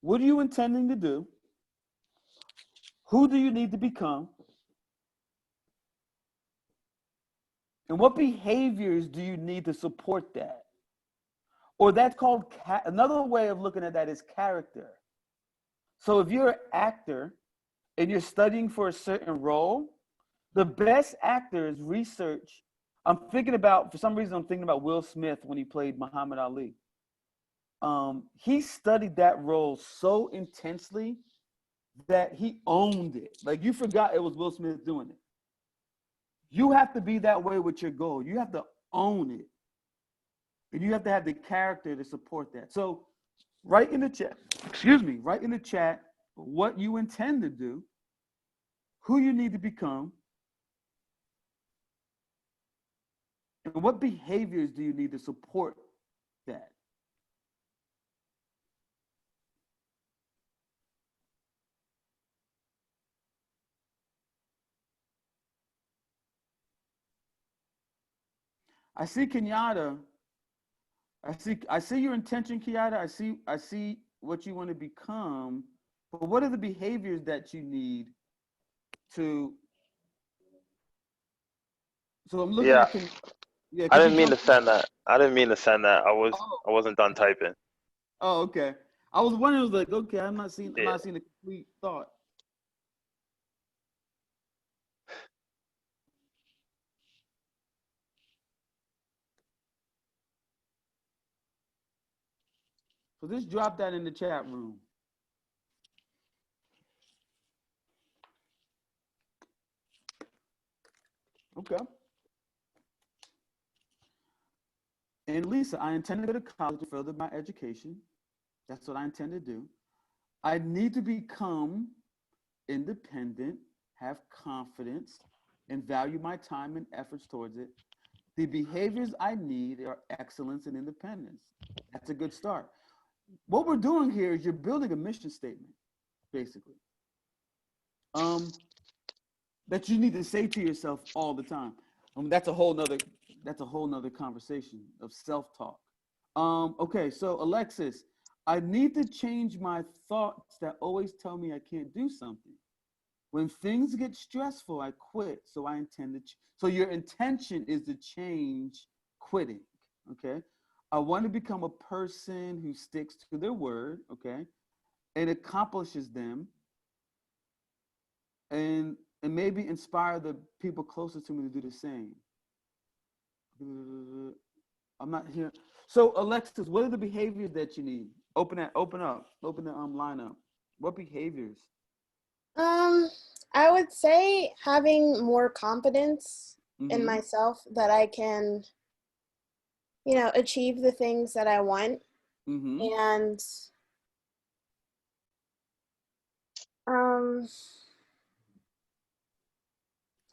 What are you intending to do? Who do you need to become? And what behaviors do you need to support that? Or that's called, another way of looking at that is character. So if you're an actor and you're studying for a certain role, the best actors research. I'm thinking about, for some reason, I'm thinking about Will Smith when he played Muhammad Ali. He studied that role so intensely that he owned it. Like, you forgot it was Will Smith doing it. You have to be that way with your goal. You have to own it. And you have to have the character to support that. So write in the chat, write in the chat what you intend to do, who you need to become, and what behaviors do you need to support that. I see Kenyatta. I see your intention, Kenyatta. I see what you want to become, but what are the behaviors that you need to? So I'm looking at. Yeah, I didn't mean to send that. I didn't mean to send that. I wasn't done typing. Oh, okay. I was wondering, like, okay, I'm not seeing the complete thought. So just drop that in the chat room. Okay. And Lisa, I intend to go to college to further my education. That's what I intend to do. I need to become independent, have confidence, and value my time and efforts towards it. The behaviors I need are excellence and independence. That's a good start. What we're doing here is you're building a mission statement, basically, that you need to say to yourself all the time. That's a whole nother conversation of self-talk. Okay, so Alexis, I need to change my thoughts that always tell me I can't do something. When things get stressful, I quit. So I intend to. So your intention is to change quitting. Okay. I want to become a person who sticks to their word. Okay, and accomplishes them, and maybe inspire the people closest to me to do the same. I'm not here. So Alexis, what are the behaviors that you need? Open the line up. What behaviors? I would say having more confidence in myself that I can you know, achieve the things that I want. And I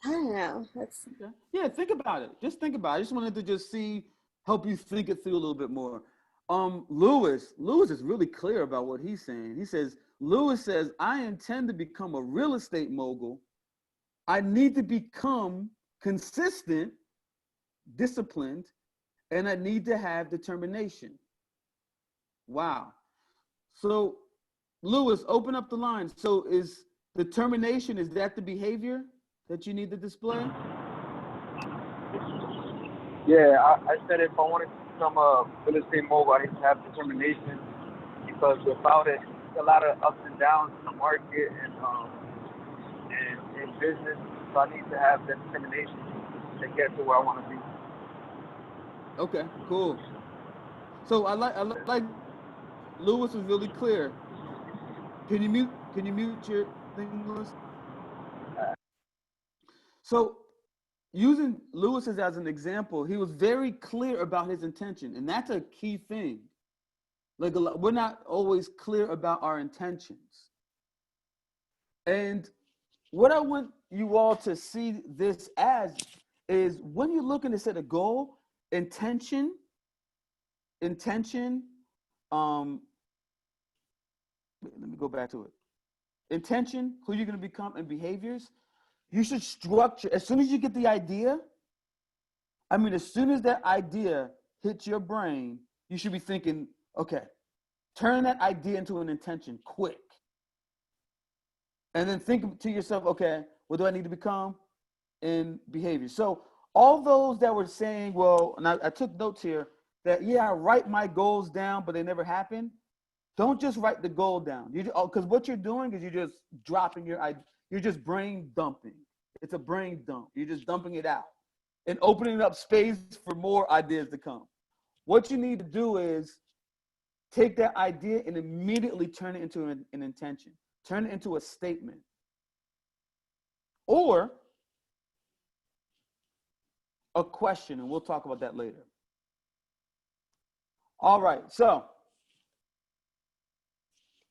don't know. That's yeah. Think about it. Just think about it. I just wanted to just help you think it through a little bit more. Lewis is really clear about what he's saying. He says, Lewis says, I intend to become a real estate mogul. I need to become consistent, disciplined, and I need to have determination. Wow. So, Lewis, open up the line. So, is determination, is that the behavior that you need to display? Yeah, I said if I wanted to become a real estate mogul, I need to have determination, because without it, there's a lot of ups and downs in the market and in business. So I need to have that determination to get to where I want to be. Okay, cool. So I like Lewis was really clear. Can you mute your thing, Lewis? So using Lewis as an example, he was very clear about his intention, and that's a key thing. Like we're not always clear about our intentions. And what I want you all to see this as is when you're looking to set a goal, intention, let me go back to it. Intention, who you're going to become, and behaviors, you should structure. As soon as you get the idea, as soon as that idea hits your brain, you should be thinking, okay, turn that idea into an intention quick. And then think to yourself, okay, what do I need to become in behavior? So all those that were saying, well, and I took notes here that, yeah, I write my goals down, but they never happen. Don't just write the goal down. Because what you're doing is you're just dropping you're just brain dumping. It's a brain dump. You're just dumping it out and opening up space for more ideas to come. What you need to do is take that idea and immediately turn it into an intention. Turn it into a statement. Or a question, and we'll talk about that later. All right, so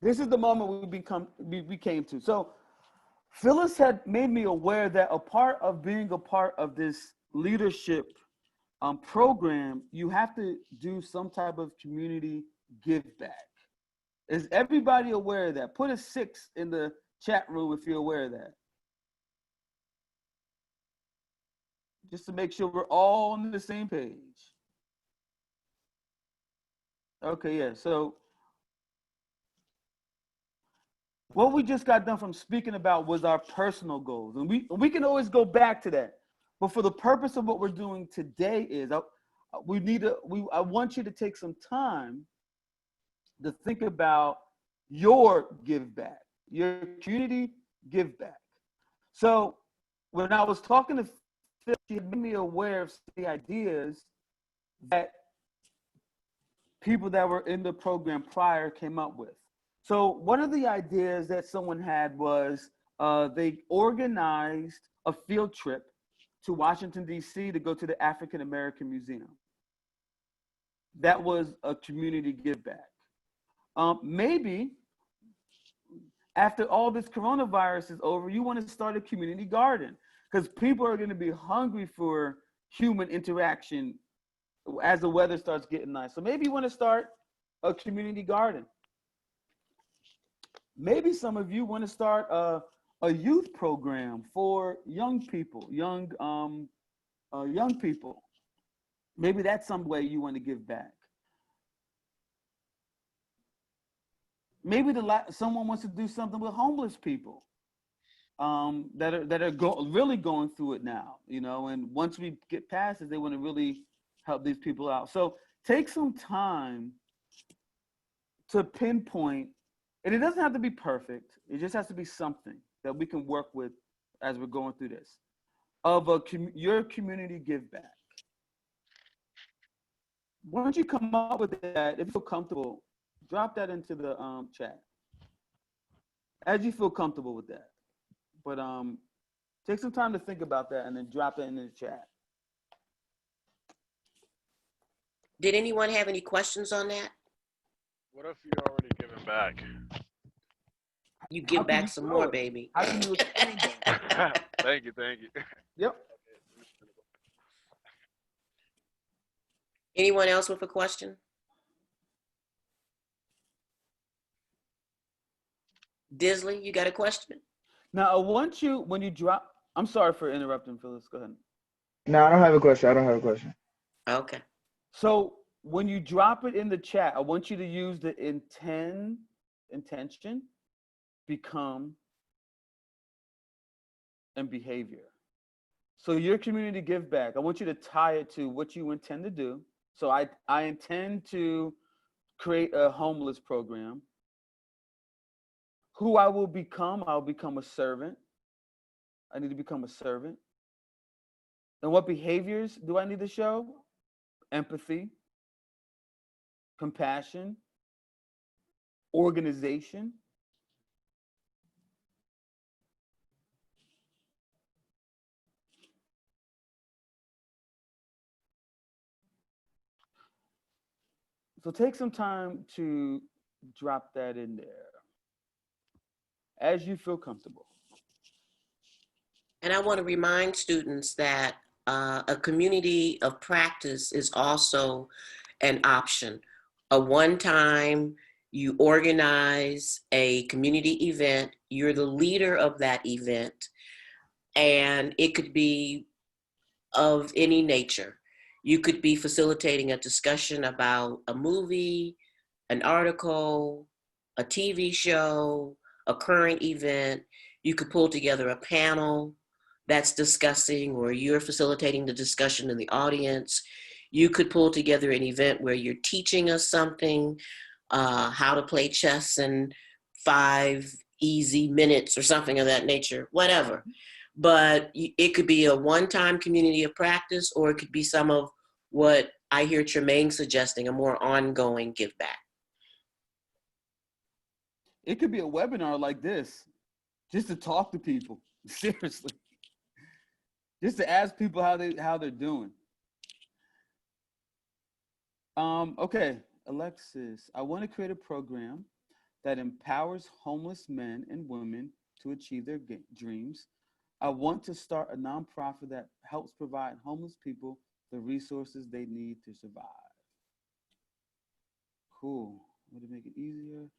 this is the moment we came to. So Phyllis had made me aware that a part of being a part of this leadership program, you have to do some type of community give back. Is everybody aware of that? Put a 6 in the chat room if you're aware of that. Just to make sure we're all on the same page. Okay, yeah, so what we just got done from speaking about was our personal goals. And we can always go back to that. But for the purpose of what we're doing today is I want you to take some time to think about your give back, your community give back. So when I was talking to Phil, she made me aware of the ideas that people that were in the program prior came up with. So one of the ideas that someone had was they organized a field trip to Washington, D.C. to go to the African American Museum. That was a community give back. Maybe after all this coronavirus is over, you want to start a community garden because people are going to be hungry for human interaction as the weather starts getting nice. So maybe you want to start a community garden. Maybe some of you want to start a youth program for young people, young people. Maybe that's some way you want to give back. Maybe someone wants to do something with homeless people that are really going through it now, and once we get past it, they want to really help these people out. So take some time to pinpoint, and it doesn't have to be perfect. It just has to be something that we can work with as we're going through this, of your community give back. Once you come up with that, if you feel comfortable, drop that into the chat as you feel comfortable with that. But take some time to think about that and then drop it in the chat. Did anyone have any questions on that? What if you're already giving back? You give back some more, baby. How can you explain that? Thank you, thank you. Yep. Anyone else with a question? Disley, you got a question? Now, I want you, when you drop, I'm sorry for interrupting, Phyllis. Go ahead. No, I don't have a question. I don't have a question. Okay. So when you drop it in the chat, I want you to use the intention, become, and behavior. So your community give back, I want you to tie it to what you intend to do. So I intend to create a homeless program. Who I will become, I'll become a servant. I need to become a servant. And what behaviors do I need to show? Empathy, compassion, organization. So take some time to drop that in there as you feel comfortable. And I want to remind students that a community of practice is also an option. A one-time, you organize a community event, you're the leader of that event, and it could be of any nature. You could be facilitating a discussion about a movie, an article, a TV show, a current event. You could pull together a panel that's discussing, or you're facilitating the discussion in the audience. You could pull together an event where you're teaching us something, how to play chess in 5 easy minutes or something of that nature, whatever. But it could be a one-time community of practice, or it could be some of what I hear Tremayne suggesting, a more ongoing give back. It could be a webinar like this, just to talk to people, seriously. Just to ask people how they're doing. Okay, Alexis, I want to create a program that empowers homeless men and women to achieve their dreams. I want to start a nonprofit that helps provide homeless people the resources they need to survive. Cool. Want to make it easier?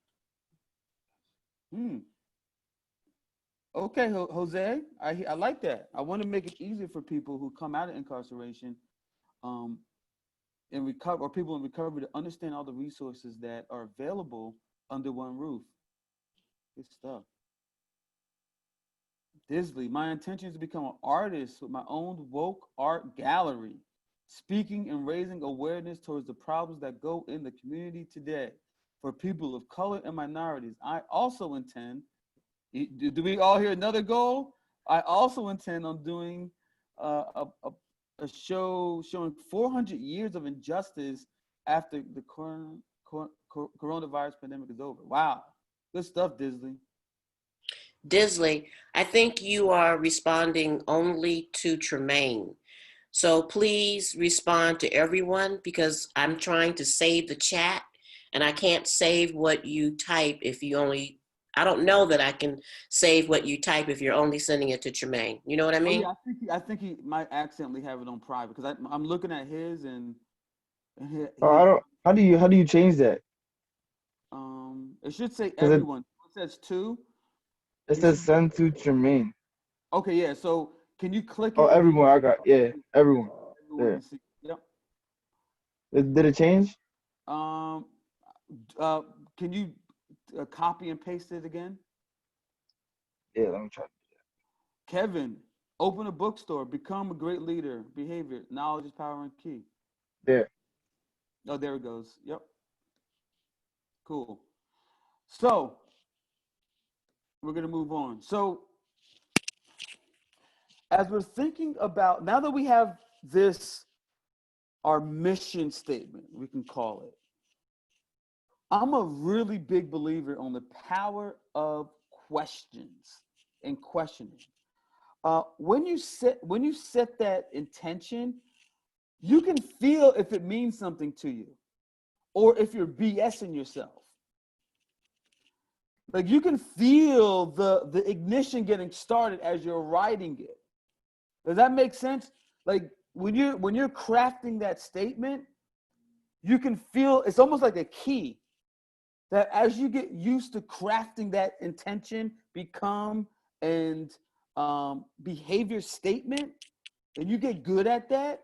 Okay, Jose, I like that. I want to make it easier for people who come out of incarceration and recover, or people in recovery, to understand all the resources that are available under one roof. Good stuff. Disley, my intention is to become an artist with my own woke art gallery, speaking and raising awareness towards the problems that go in the community today for people of color and minorities. I also intend, do we all hear another goal? I also intend on doing a show showing 400 years of injustice after the coronavirus pandemic is over. Wow, good stuff, Disley. Disley, I think you are responding only to Tremayne. So please respond to everyone, because I'm trying to save the chat and I can't save what you type if you only, I don't know that I can save what you type if you're only sending it to Tremayne. You know what I mean? Oh, yeah, I think he might accidentally have it on private, because I'm looking at his and Oh, how do you change that? It should say everyone. It says to. It says send to Tremayne. Okay, yeah. So can you click it? Oh, everyone. I got, yeah, everyone. There. Yep. Did it change? Can you copy and paste it again? Yeah, let me try. Kevin, open a bookstore, become a great leader, behavior, knowledge is power and key. There. Oh, there it goes. Yep. Cool. So we're going to move on. So as we're thinking about, now that we have this, our mission statement, we can call it, I'm a really big believer on the power of questions and questioning. When you set that intention, you can feel if it means something to you or if you're BSing yourself. Like you can feel the ignition getting started as you're writing it. Does that make sense? Like when you're crafting that statement, you can feel it's almost like a key that as you get used to crafting that intention, become and behavior statement, and you get good at that,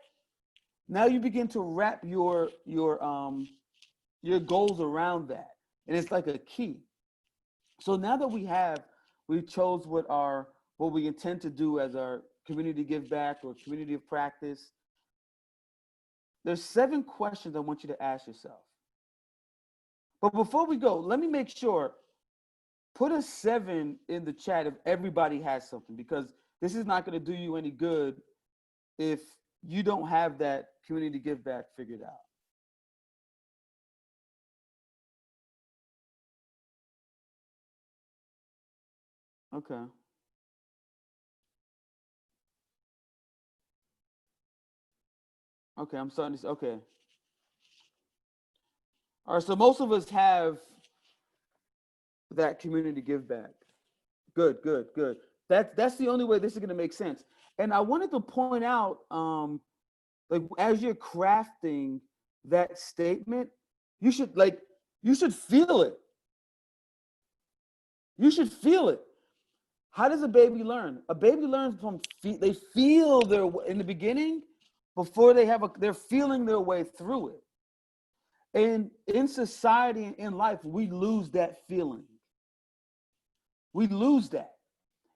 now you begin to wrap your goals around that, and it's like a key. So now that we chose what we intend to do as our community give back or community of practice, there's 7 questions I want you to ask yourself. But before we go, let me make sure, put a 7 in the chat if everybody has something, because this is not going to do you any good if you don't have that community give back figured out. Okay. Okay, I'm starting to, okay. All right, so most of us have that community give back. Good, good, good. That's the only way this is going to make sense. And I wanted to point out, like as you're crafting that statement, you should feel it. You should feel it. How does a baby learn? A baby learns from they feel their in the beginning before they're feeling their way through it. And in society and in life, we lose that feeling. We lose that.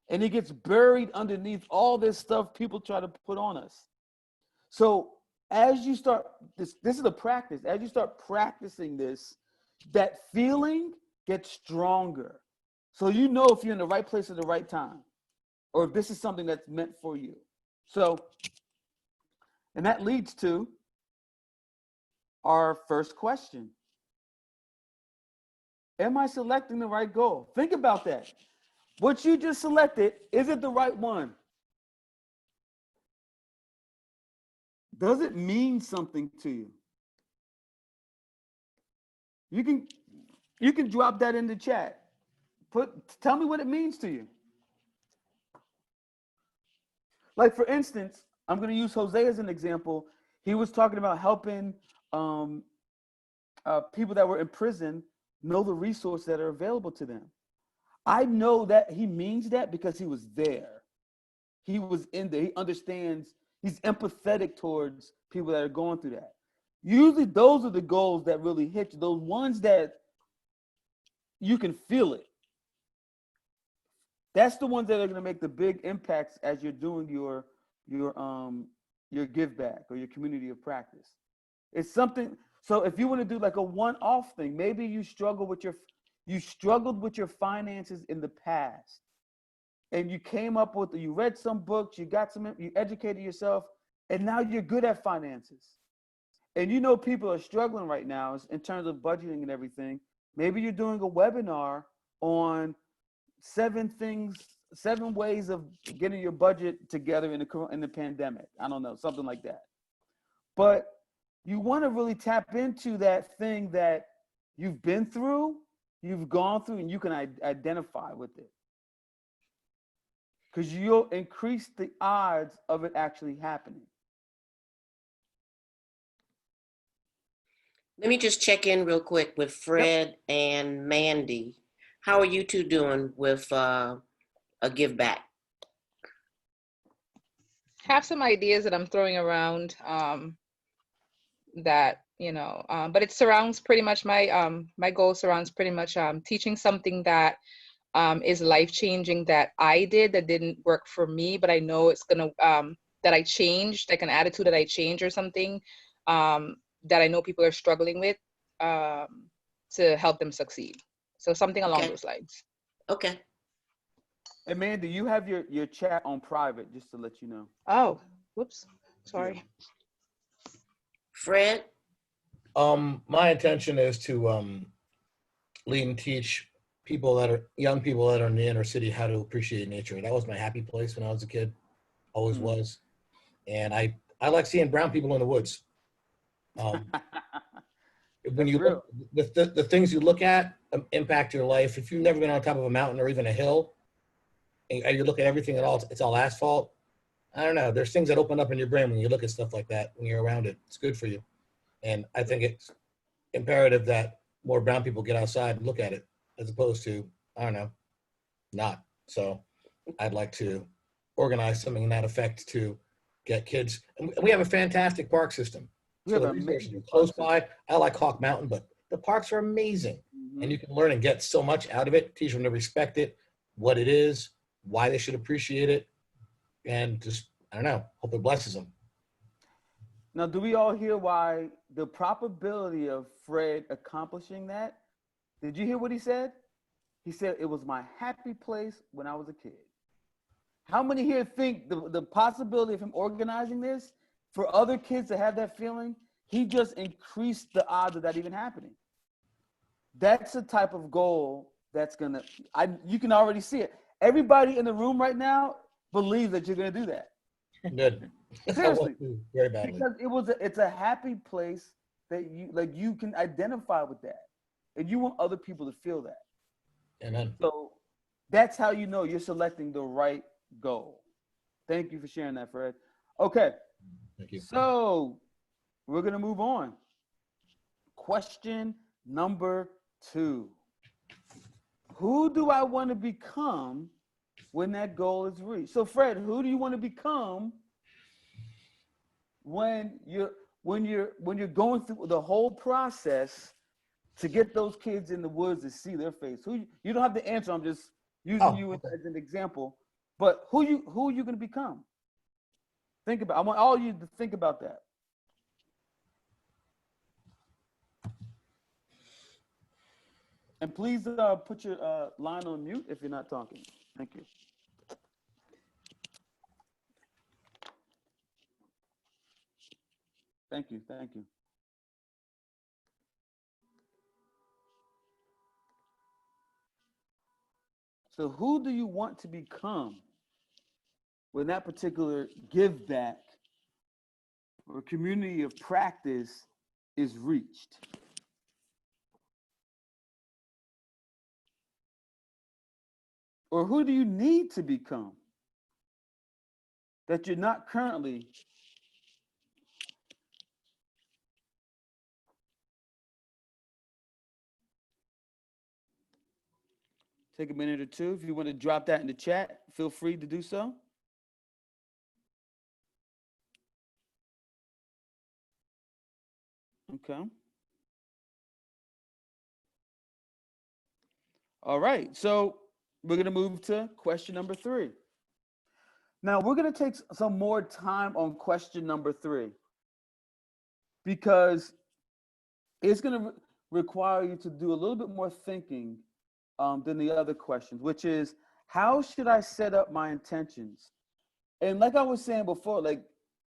And it gets buried underneath all this stuff people try to put on us. So as you start, this is a practice. As you start practicing this, that feeling gets stronger. So you know if you're in the right place at the right time, or if this is something that's meant for you. So, and that leads to our first question. Am I selecting the right goal? Think about that. What you just selected, is it the right one? Does it mean something to you? You can drop that in the chat. Tell me what it means to you. Like for instance, I'm going to use Jose as an example. He was talking about helping people that were in prison know the resources that are available to them. I know that he means that because he was there. He was in there. He understands. He's empathetic towards people that are going through that. Usually those are the goals that really hit you. Those ones that you can feel it. That's the ones that are going to make the big impacts as you're doing your give back or your community of practice. It's something. So if you want to do like a one-off thing, maybe you struggled with your finances in the past, and you you read some books, you educated yourself, and now you're good at finances. And you know people are struggling right now in terms of budgeting and everything. Maybe you're doing a webinar on 7 ways of getting your budget together in the pandemic. I don't know, something like that. But you want to really tap into that thing that you've been through, you've gone through, and you can identify with it. Because you'll increase the odds of it actually happening. Let me just check in real quick with Fred and Mandy. How are you two doing with a give back? Have some ideas that I'm throwing around that, but it surrounds pretty much my goal surrounds pretty much teaching something that is life-changing that I did that didn't work for me, but I know it's gonna that I changed, like an attitude that I changed or something that I know people are struggling with to help them succeed. So something along those lines. Okay. Amanda, you have your chat on private, just to let you know. Oh, whoops, sorry. Yeah. Fred? My intention is to lead and teach young people that are in the inner city how to appreciate nature. That was my happy place when I was a kid, always was. And I I like seeing brown people in the woods. When you look, the things you look at impact your life. If you've never been on top of a mountain or even a hill, and you look at everything at all, it's all asphalt. I don't know. There's things that open up in your brain when you look at stuff like that, when you're around it. It's good for you. And I think it's imperative that more brown people get outside and look at it, as opposed to, I don't know, not. So I'd like to organize something in that effect to get kids. And we have a fantastic park system. So the resources are close by. I like Hawk Mountain, but the parks are amazing. And you can learn and get so much out of it, teach them to respect it, what it is, why they should appreciate it, and just, I don't know, hope it blesses them. Now, do we all hear why the probability of Fred accomplishing that? Did you hear what he said? He said, it was my happy place when I was a kid. How many here think the possibility of him organizing this for other kids to have that feeling, he just increased the odds of that even happening? That's the type of goal that's gonna, you can already see it. Everybody in the room right now believes that you're gonna do that. Good. Seriously. Very badly. Because it's a happy place that you can identify with that. And you want other people to feel that. Amen. So that's how you know you're selecting the right goal. Thank you for sharing that, Fred. Okay. Thank you. So we're going to move on. Question number 2. Who do I want to become when that goal is reached? So Fred, who do you want to become when you're going through the whole process to get those kids in the woods to see their face? Who you don't have to answer. I'm just using you as an example. But who are you going to become? Think about. I want all you to think about that. And please put your line on mute if you're not talking. Thank you. Thank you. Thank you. So who do you want to become when that particular give back or community of practice is reached? Or who do you need to become that you're not currently? Take a minute or two. If you want to drop that in the chat, feel free to do so. Okay. All right. So we're going to move to question number 3. Now, we're going to take some more time on question number 3 because it's going to require you to do a little bit more thinking than the other questions, which is, how should I set up my intentions? And like I was saying before, like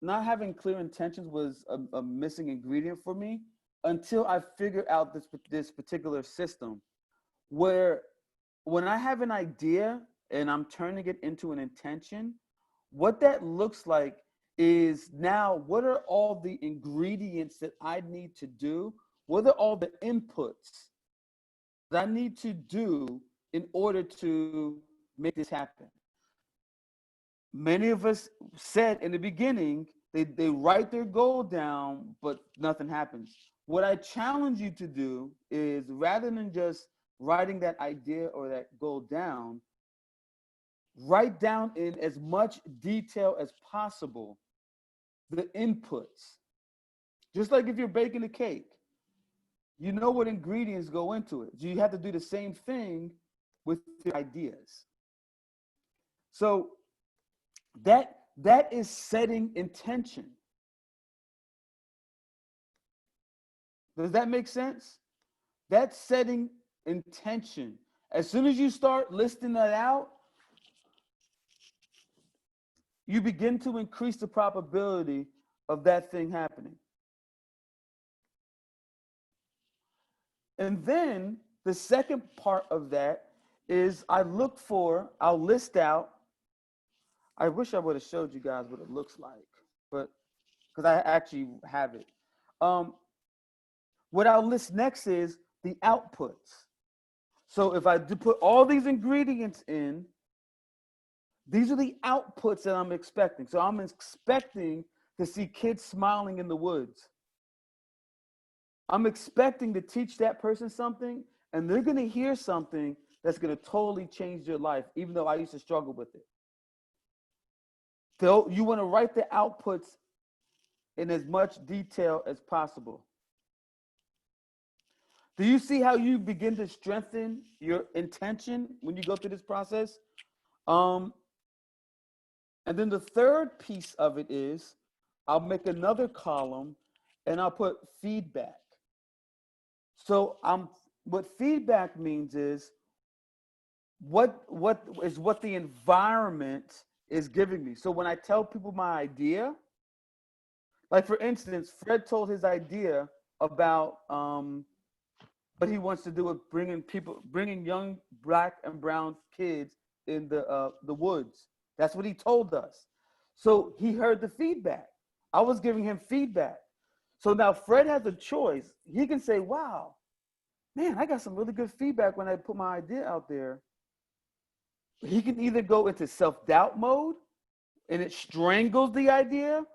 not having clear intentions was a missing ingredient for me until I figured out this particular system where when I have an idea and I'm turning it into an intention, what that looks like is now what are all the ingredients that I need to do? What are all the inputs that I need to do in order to make this happen? Many of us said in the beginning, they write their goal down, but nothing happens. What I challenge you to do is rather than just writing that idea or that goal down, write down in as much detail as possible the inputs. Just like if you're baking a cake, you know what ingredients go into it. You have to do the same thing with your ideas. So that is setting intention. Does that make sense? That's setting intention. As soon as you start listing that out, you begin to increase the probability of that thing happening. And then the second part of that is I'll list out, I wish I would have showed you guys what it looks like, but because I actually have it. What I'll list next is the outputs. So if I do put all these ingredients in, these are the outputs that I'm expecting. So I'm expecting to see kids smiling in the woods. I'm expecting to teach that person something, and they're going to hear something that's going to totally change their life, even though I used to struggle with it. So you want to write the outputs in as much detail as possible. Do you see how you begin to strengthen your intention when you go through this process? And then the third piece of it is I'll make another column and I'll put feedback. So what feedback means is what the environment is giving me. So when I tell people my idea, like for instance, Fred told his idea about what he wants to do with bringing young Black and brown kids in the woods. That's what he told us. So he heard the feedback. I was giving him feedback. So now Fred has a choice. He can say, wow, man, I got some really good feedback when I put my idea out there. He can either go into self-doubt mode and it strangles the idea,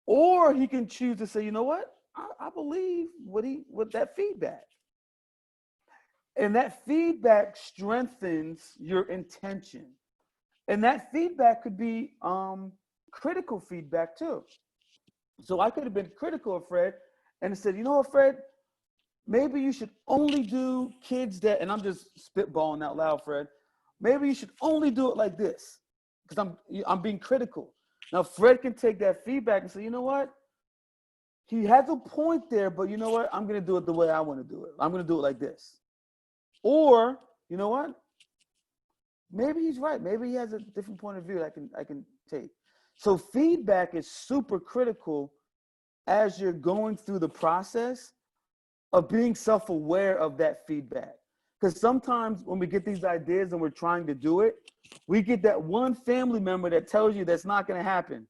or he can choose to say, you know what? I believe what that feedback. And that feedback strengthens your intention. And that feedback could be critical feedback too. So I could have been critical of Fred and said, you know what, Fred, maybe you should only do kids that, and I'm just spitballing out loud, Fred, maybe you should only do it like this, because I'm being critical. Now Fred can take that feedback and say, you know what, he has a point there, but you know what, I'm going to do it the way I want to do it. I'm going to do it like this. Or, you know what, maybe he's right. Maybe he has a different point of view that I can take. So feedback is super critical as you're going through the process of being self-aware of that feedback. Because sometimes when we get these ideas and we're trying to do it, we get that one family member that tells you that's not going to happen.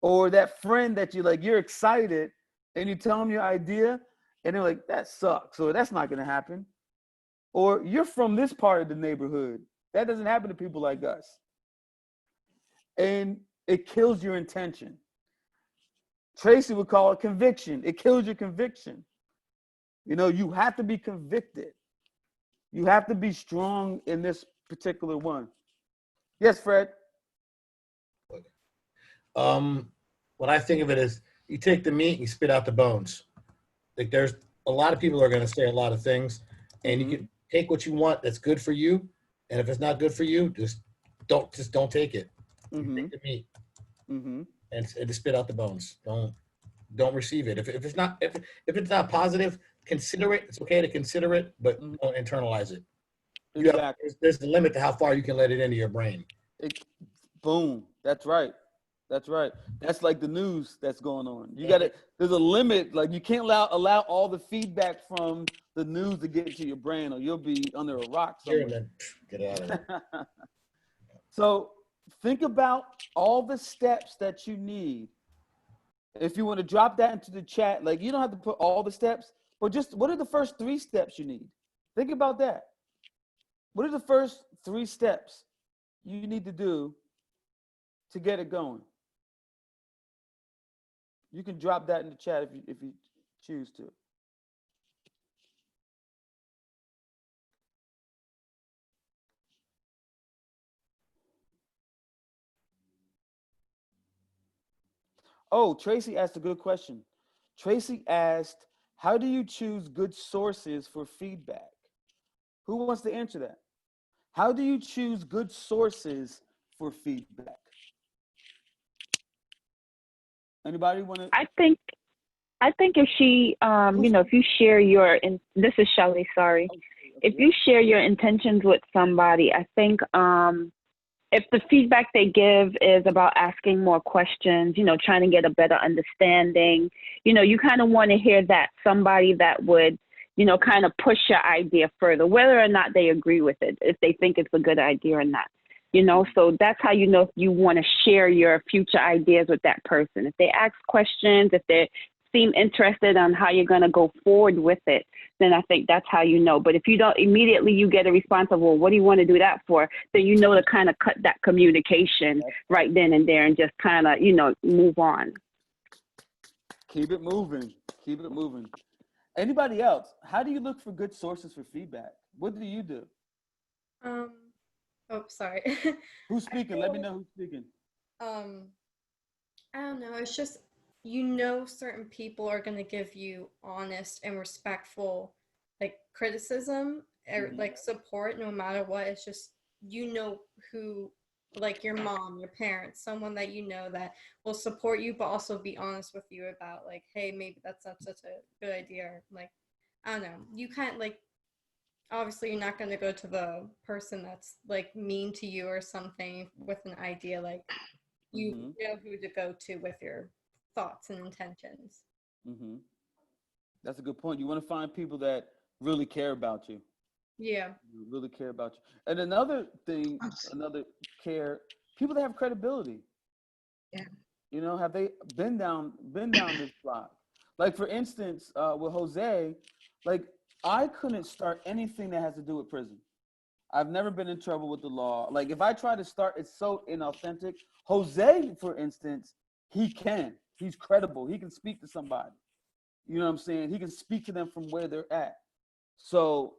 Or that friend that you're excited and you tell them your idea and they're like, that sucks, or that's not going to happen. Or you're from this part of the neighborhood. That doesn't happen to people like us. And it kills your intention. Tracy would call it conviction. It kills your conviction. You know, you have to be convicted. You have to be strong in this particular one. Yes, Fred? What I think of it is you take the meat and you spit out the bones. Like there's a lot of people are going to say a lot of things, and you can take what you want that's good for you, and if it's not good for you, just don't take it. Take the meat and just spit out the bones. Don't receive it. If it's not positive, consider it. It's okay to consider it, but don't internalize it. Exactly. There's the limit to how far you can let it into your brain. Boom. That's right. That's right. That's like the news that's going on. There's a limit. Like you can't allow all the feedback from the news to get into your brain, or you'll be under a rock somewhere. Get out of it. So think about all the steps that you need. If you want to drop that into the chat, like you don't have to put all the steps, but just what are the first 3 steps you need? Think about that. What are the first 3 steps you need to do to get it going? You can drop that in the chat if you choose to. Oh, Tracy asked a good question. Tracy asked, how do you choose good sources for feedback? Who wants to answer that? How do you choose good sources for feedback? Anybody want to? I think if she, if you share this is Shelly, sorry. If you share your intentions with somebody, I think if the feedback they give is about asking more questions, trying to get a better understanding, you kind of want to hear that somebody that would, kind of push your idea further, whether or not they agree with it, if they think it's a good idea or not. you know. So that's how you know if you want to share your future ideas with that person. If they ask questions, if they seem interested on how you're going to go forward with it, then I think that's how you know. But if you don't immediately you get a response of, well, what do you want to do that for? Then you know to kind of cut that communication right then and there and just kind of, you know, move on. Keep it moving. Keep it moving. Anybody else? How do you look for good sources for feedback? What do you do? Oh, sorry. Who's speaking? Let me know who's speaking. I don't know. It's just, you know, certain people are going to give you honest and respectful, like, criticism or like support no matter what. It's just, you know, who, like your mom, your parents, someone that you know that will support you, but also be honest with you about, like, hey, maybe that's not such a good idea. Or, like, I don't know. You can't, like, obviously you're not going to go to the person that's like mean to you or something with an idea. Like, you know who to go to with your thoughts and intentions. That's a good point. You want to find people that really care about you. Yeah. Really care about you. And another thing, another care, people that have credibility. Yeah. You know, have they been down this block? Like, for instance, with Jose, like, I couldn't start anything that has to do with prison. I've never been in trouble with the law. Like, if I try to start, it's so inauthentic. Jose, for instance, he's credible. He can speak to somebody. You know what I'm saying? He can speak to them from where they're at. So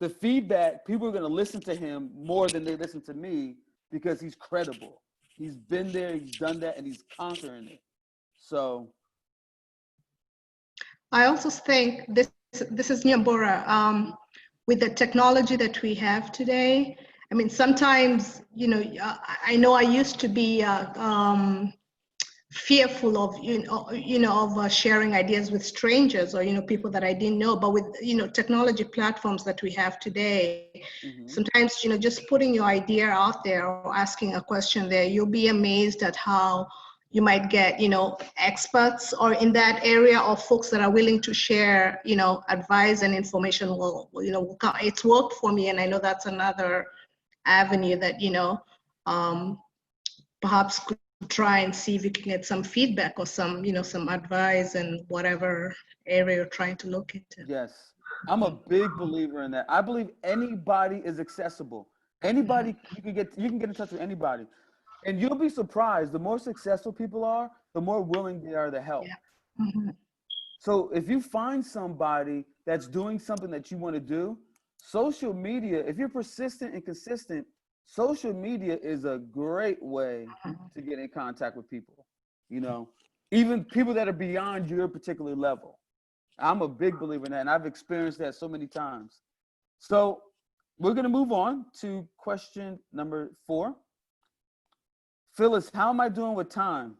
the feedback, people are going to listen to him more than they listen to me because he's credible. He's been there, he's done that, and he's conquering it. So I also think this is Nyambura. With the technology that we have today, I mean, sometimes, you know I used to be fearful of of sharing ideas with strangers or people that I didn't know. But with technology platforms that we have today, sometimes just putting your idea out there or asking a question there, you'll be amazed at how you might get experts or in that area, or folks that are willing to share advice and information. It's worked for me, and I know that's another avenue that perhaps could try and see if you can get some feedback or some some advice in whatever area you're trying to look into. yes, I'm a big believer in that. I believe anybody is accessible. Anybody, you can get in touch with anybody. And you'll be surprised, the more successful people are, the more willing they are to help. Yeah. So if you find somebody that's doing something that you want to do, social media, if you're persistent and consistent, social media is a great way to get in contact with people, even people that are beyond your particular level. I'm a big believer in that, and I've experienced that so many times. So we're going to move on to question number 4. Phyllis, how am I doing with time?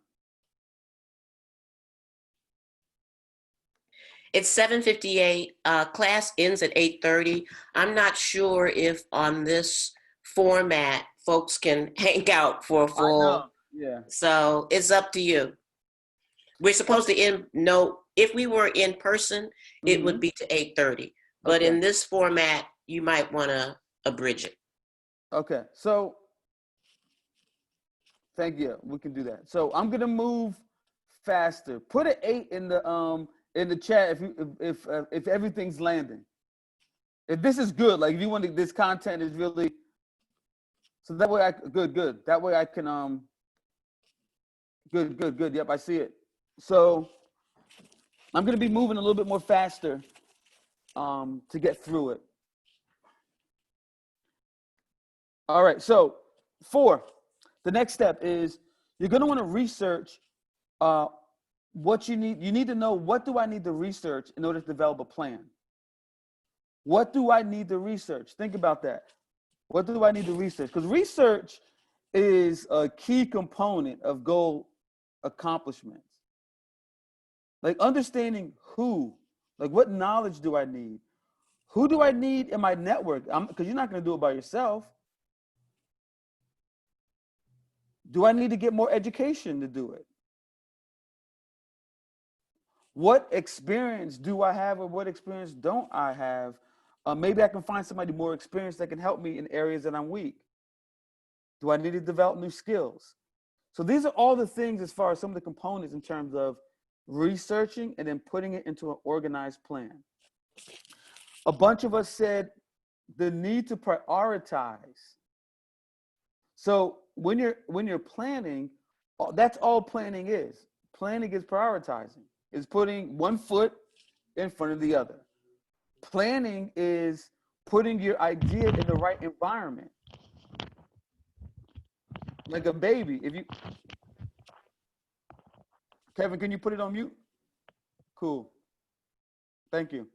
It's 7:58. Class ends at 8:30. I'm not sure if on this format folks can hang out for a full. Yeah. So it's up to you. We're supposed to end. No, if we were in person, it would be to 8:30. But in this format, you might want to abridge it. Okay. So thank you. We can do that. So I'm gonna move faster. Put an 8 in the chat if everything's landing. If this is good, like if you want this content is really, so that way good. That way I can good. Yep, I see it. So I'm gonna be moving a little bit more faster to get through it. All right, so 4, the next step is you're gonna wanna research what you need. You need to know, what do I need to research in order to develop a plan? What do I need to research? Think about that. What do I need to research? Because research is a key component of goal accomplishments. Like understanding who, like what knowledge do I need? Who do I need in my network? Because you're not going to do it by yourself. Do I need to get more education to do it? What experience do I have, or what experience don't I have? Maybe I can find somebody more experienced that can help me in areas that I'm weak. Do I need to develop new skills? So these are all the things as far as some of the components in terms of researching and then putting it into an organized plan. A bunch of us said the need to prioritize. So when you're planning, that's all planning is. Planning is prioritizing. It's putting one foot in front of the other. Planning is putting your idea in the right environment. Like a baby, Kevin, can you put it on mute? Cool. Thank you.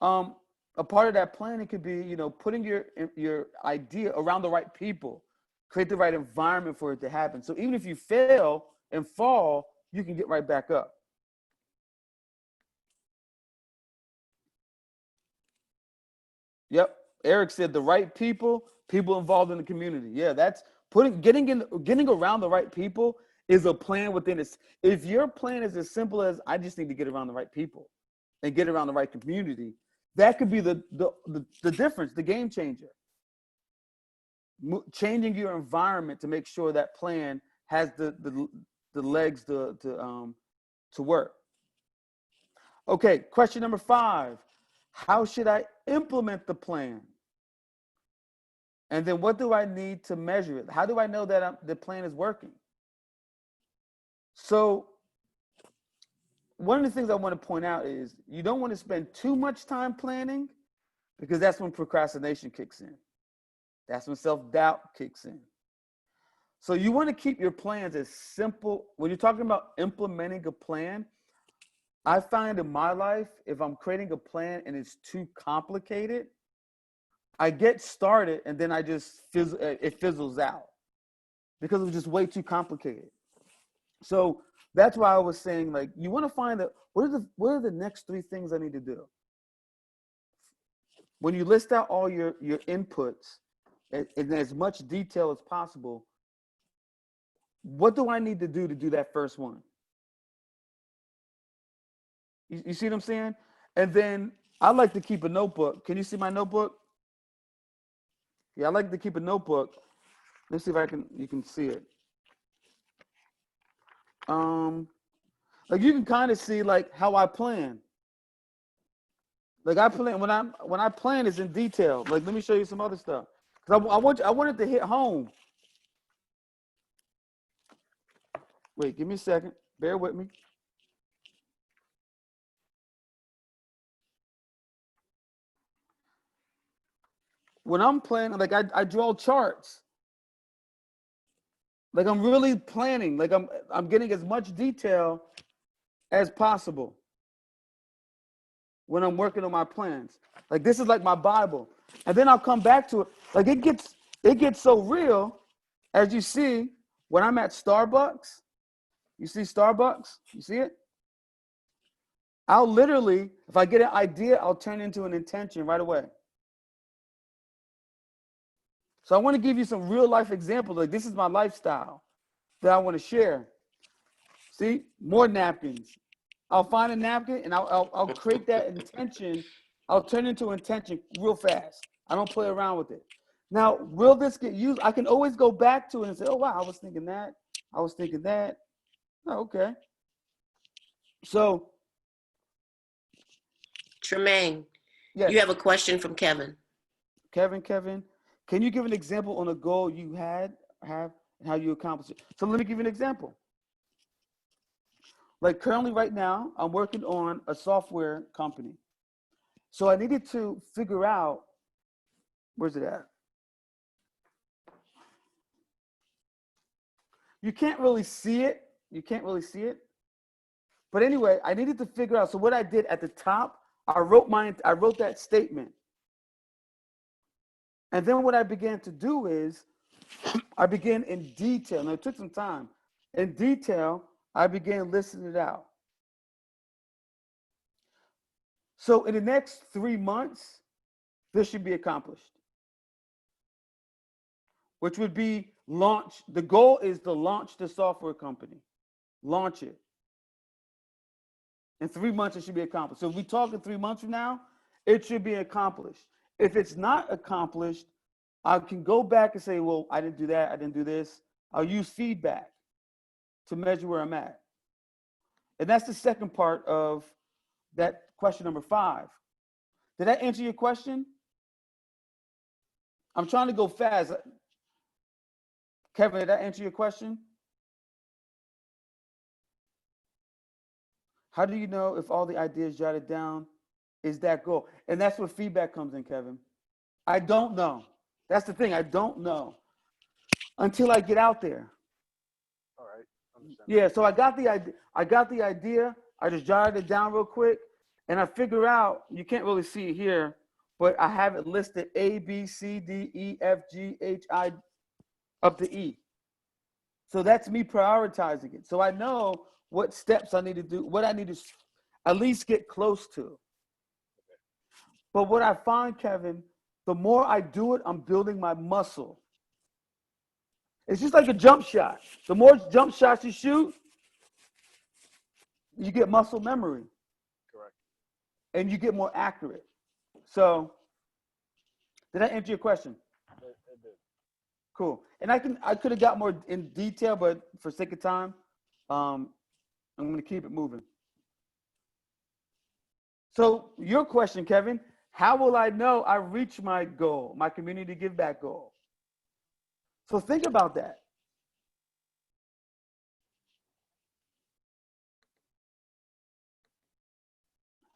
A part of that planning could be, putting your idea around the right people, create the right environment for it to happen. So even if you fail and fall, you can get right back up. Yep. Eric said the right people involved in the community. Yeah, that's getting around the right people is a plan within it. If your plan is as simple as I just need to get around the right people and get around the right community, that could be the difference, the game changer. Changing your environment to make sure that plan has the legs to work. Okay, question number 5. How should I implement the plan? And then what do I need to measure it? How do I know that the plan is working? So one of the things I want to point out is you don't want to spend too much time planning, because that's when procrastination kicks in. That's when self-doubt kicks in. So you want to keep your plans as simple. When you're talking about implementing a plan, I find in my life, if I'm creating a plan and it's too complicated, I get started and then it fizzles out because it was just way too complicated. So that's why I was saying, like, you want to find out what are the next 3 things I need to do. When you list out all your inputs in as much detail as possible, what do I need to do that first one? You see what I'm saying? And then I like to keep a notebook. Can you see my notebook? Yeah, I like to keep a notebook. Let's see if you can see it. Like you can kind of see like how I plan. Like I plan when I plan is in detail. Like let me show you some other stuff. Because I want it to hit home. Wait, give me a second. Bear with me. When I'm planning, like I draw charts. Like I'm really planning. Like I'm getting as much detail as possible when I'm working on my plans. Like this is like my Bible. And then I'll come back to it. Like it gets so real, as you see when I'm at Starbucks. You see Starbucks? You see it? I'll literally, if I get an idea, I'll turn it into an intention right away. So I want to give you some real life examples. Like this is my lifestyle that I want to share. See, more napkins. I'll find a napkin and I'll create that intention. I'll turn it into intention real fast. I don't play around with it. Now, will this get used? I can always go back to it and say, oh, wow, I was thinking that. I was thinking that. Oh, okay. So. Tremayne, yes. You have a question from Kevin. Kevin, can you give an example on a goal you have and how you accomplished it? So let me give you an example. Like currently right now, I'm working on a software company. So I needed to figure out, where's it at? You can't really see it. But anyway, I needed to figure out. So what I did at the top, I wrote that statement. And then what I began to do is I began in detail. And it took some time. In detail, I began listing it out. So in the next 3 months, this should be accomplished, which would be launch. The goal is to launch the software company, launch it. In 3 months, it should be accomplished. So if we talk in 3 months from now, it should be accomplished. If it's not accomplished, I can go back and say, well, I didn't do that, I didn't do this. I'll use feedback to measure where I'm at. And that's the second part of that question number 5. Did that answer your question? I'm trying to go fast. Kevin, did that answer your question? How do you know if all the ideas jotted down is that goal? And that's where feedback comes in, Kevin. I don't know. That's the thing. I don't know until I get out there. All right. Yeah. So I got the idea. I just jotted it down real quick, and I figure out. You can't really see it here, but I have it listed A, B, C, D, E, F, G, H, I, up to E. So that's me prioritizing it. So I know what steps I need to do, what I need to at least get close to. But what I find, Kevin, the more I do it, I'm building my muscle. It's just like a jump shot. The more jump shots you shoot, you get muscle memory. Correct. And you get more accurate. So, did I answer your question? It did. Cool. And I could have got more in detail, but for sake of time, I'm going to keep it moving. So, your question, Kevin, how will I know I reached my goal, my community give back goal? So think about that.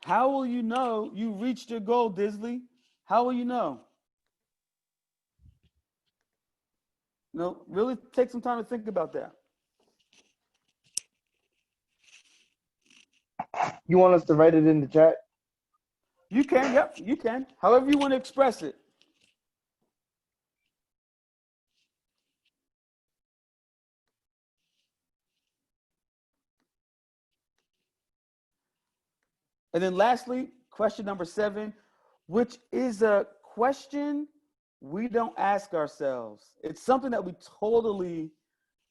How will you know you reached your goal, Disley? How will you know? No, really take some time to think about that. You want us to write it in the chat? You can, yep, you can. However you want to express it. And then lastly, question number 7, which is a question we don't ask ourselves. It's something that we totally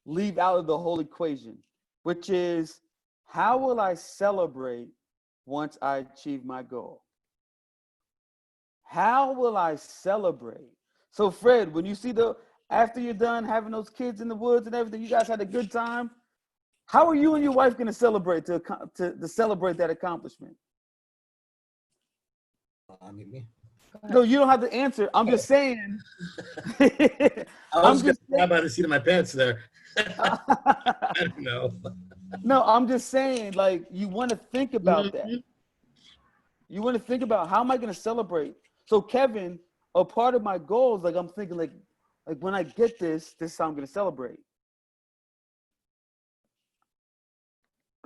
leave out of the whole equation, which is, how will I celebrate once I achieve my goal? How will I celebrate? So Fred, when you see after you're done having those kids in the woods and everything, you guys had a good time. How are you and your wife going to celebrate to celebrate that accomplishment? I mean, me. No, you don't have to answer. I'm just saying. I was just grab by the seat of my pants there. I don't know. No, I'm just saying, like, you want to think about that. You want to think about, how am I going to celebrate? So Kevin, a part of my goals, like, I'm thinking like when I get this is how I'm going to celebrate.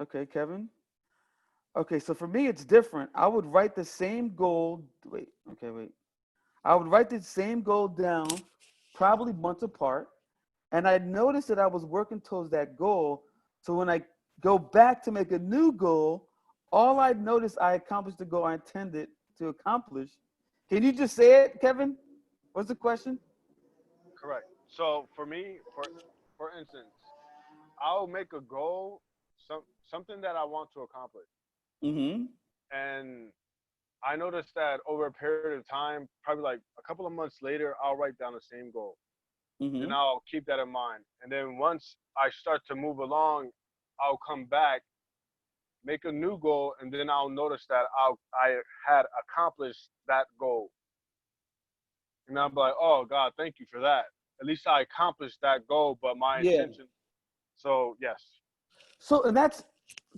Okay, Kevin. Okay, so for me, it's different. I would write the same goal. Wait. I would write the same goal down, probably months apart. And I noticed that I was working towards that goal. So when I go back to make a new goal, all I noticed I accomplished the goal I intended to accomplish. Can you just say it, Kevin? What's the question? Correct. So for me, for instance, I'll make a goal, something that I want to accomplish. Mm-hmm. And I noticed that over a period of time, probably like a couple of months later, I'll write down the same goal. Mm-hmm. And I'll keep that in mind. And then once I start to move along, I'll come back, make a new goal, and then I'll notice that I had accomplished that goal. And I'm like, oh God, thank you for that. At least I accomplished that goal, but my intention. So yes. So, and that's,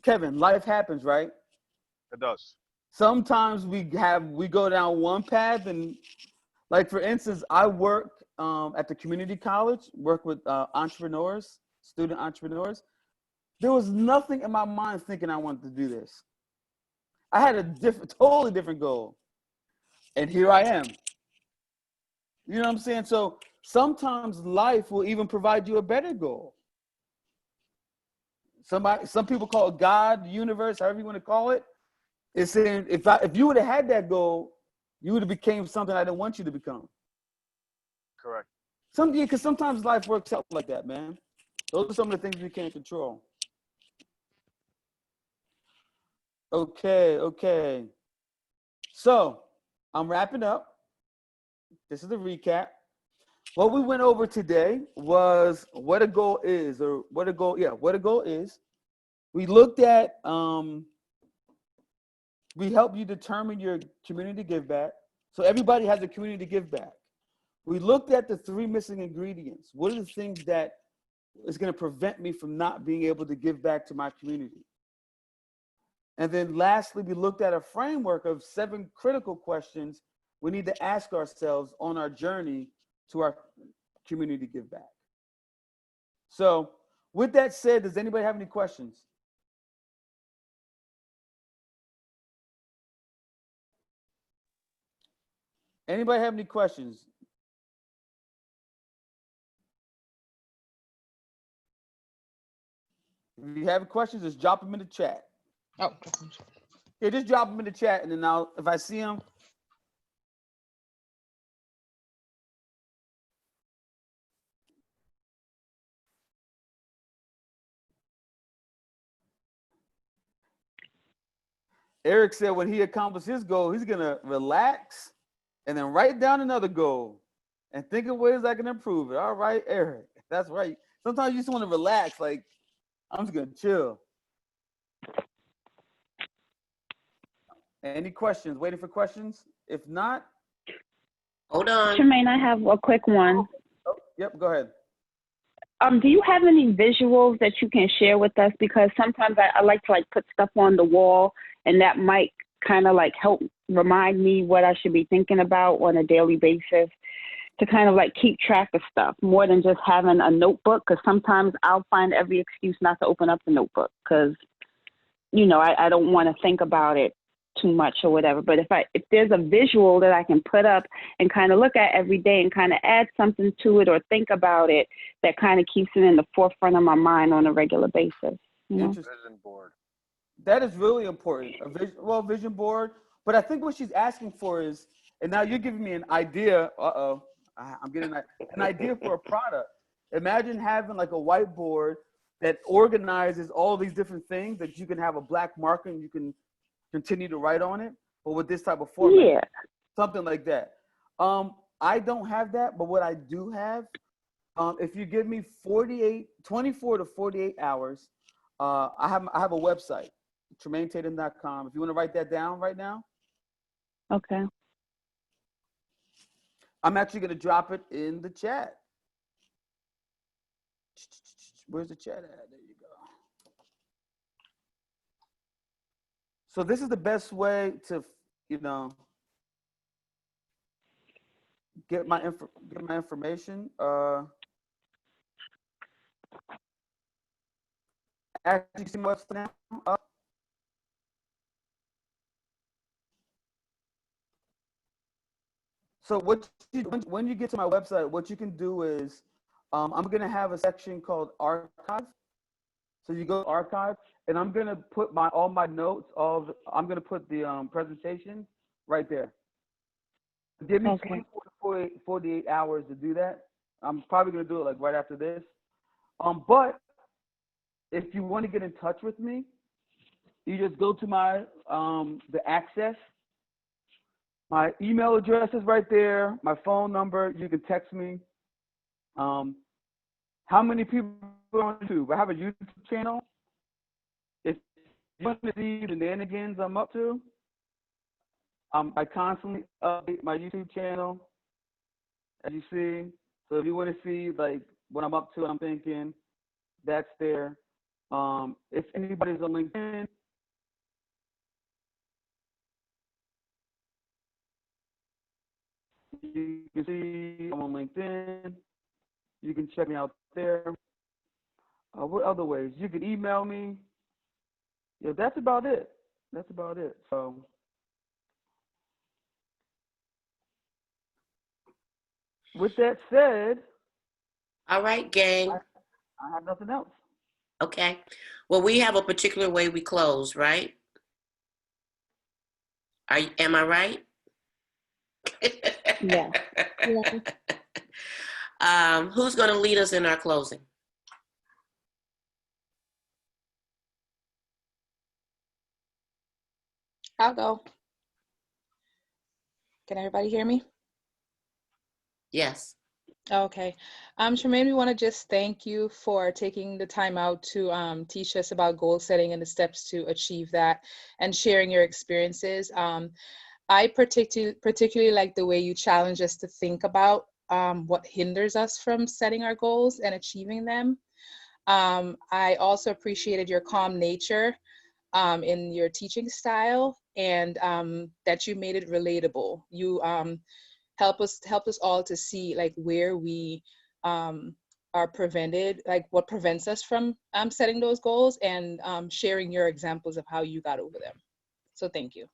Kevin, life happens, right? It does. Sometimes we go down one path, and like, for instance, I work at the community college, work with entrepreneurs, student entrepreneurs. There was nothing in my mind thinking I wanted to do this. I had a totally different goal. And here I am. You know what I'm saying? So sometimes life will even provide you a better goal. Some people call it God, universe, however you want to call it. It's saying, if you would have had that goal, you would have became something I didn't want you to become. Correct. Because sometimes life works out like that, man. Those are some of the things we can't control. Okay. So I'm wrapping up. This is the recap. what we went over today was what a goal is, or what a goal is. We looked at, we help you determine your community give back. So everybody has a community give back. We looked at the 3 missing ingredients. What are the things that is going to prevent me from not being able to give back to my community? And then lastly, we looked at a framework of 7 critical questions we need to ask ourselves on our journey to our community give back. So with that said, does anybody have any questions? Anybody have any questions? If you have questions, just drop them in the chat. Oh. Yeah, just drop them in the chat, and then if I see them. Eric said when he accomplishes his goal, he's gonna relax and then write down another goal and think of ways I can improve it. All right, Eric, that's right. Sometimes you just want to relax, like I'm just gonna chill. Any questions? Waiting for questions? If not, hold on. Tremayne, I have a quick one. Oh, yep, go ahead. Do you have any visuals that you can share with us? Because sometimes I like to put stuff on the wall, and that might kind of help remind me what I should be thinking about on a daily basis, to kind of keep track of stuff more than just having a notebook. Because sometimes I'll find every excuse not to open up the notebook because, I don't want to think about it too much or whatever. But if there's a visual that I can put up and kind of look at every day and kind of add something to it or think about it, that kind of keeps it in the forefront of my mind on a regular basis. Vision board. That is really important. A vision board. But I think what she's asking for is, and now you're giving me an idea. I'm getting an idea for a product. Imagine having a whiteboard that organizes all these different things that you can have a black marker and you can continue to write on it, but with this type of format. Yeah. Something like that. I don't have that, but what I do have, if you give me 24 to 48 hours, I have a website, TremayneTatem.com. If you want to write that down right now. Okay. I'm actually going to drop it in the chat. Where's the chat at? There you go. So this is the best way to, get my information. Actually, see my website now. So when you get to my website, what you can do is, I'm gonna have a section called archive. So you go to archive, and I'm gonna put all my notes. I'm gonna put the presentation right there. Give me 24 to 48 hours to do that. I'm probably gonna do it right after this. But if you want to get in touch with me, you just go to my the access. My email address is right there. My phone number. You can text me. How many people are on YouTube? I have a YouTube channel. If you want to see the shenanigans I'm up to, I constantly update my YouTube channel, as you see. So if you want to see what I'm up to, I'm thinking, that's there. If anybody's on LinkedIn, you can see I'm on LinkedIn. You can check me out there. What other ways? You can email me. Yeah, that's about it. That's about it. So, with that said, all right, gang. I have nothing else. Okay. Well, we have a particular way we close, right? Am I right? Yeah. Who's going to lead us in our closing? I'll go. Can everybody hear me? Yes. Okay. Tremayne, we want to just thank you for taking the time out to teach us about goal setting and the steps to achieve that and sharing your experiences. I particularly like the way you challenge us to think about what hinders us from setting our goals and achieving them. I also appreciated your calm nature in your teaching style, and that you made it relatable. You helped us all to see like where we are prevented, like what prevents us from setting those goals, and sharing your examples of how you got over them. So thank you.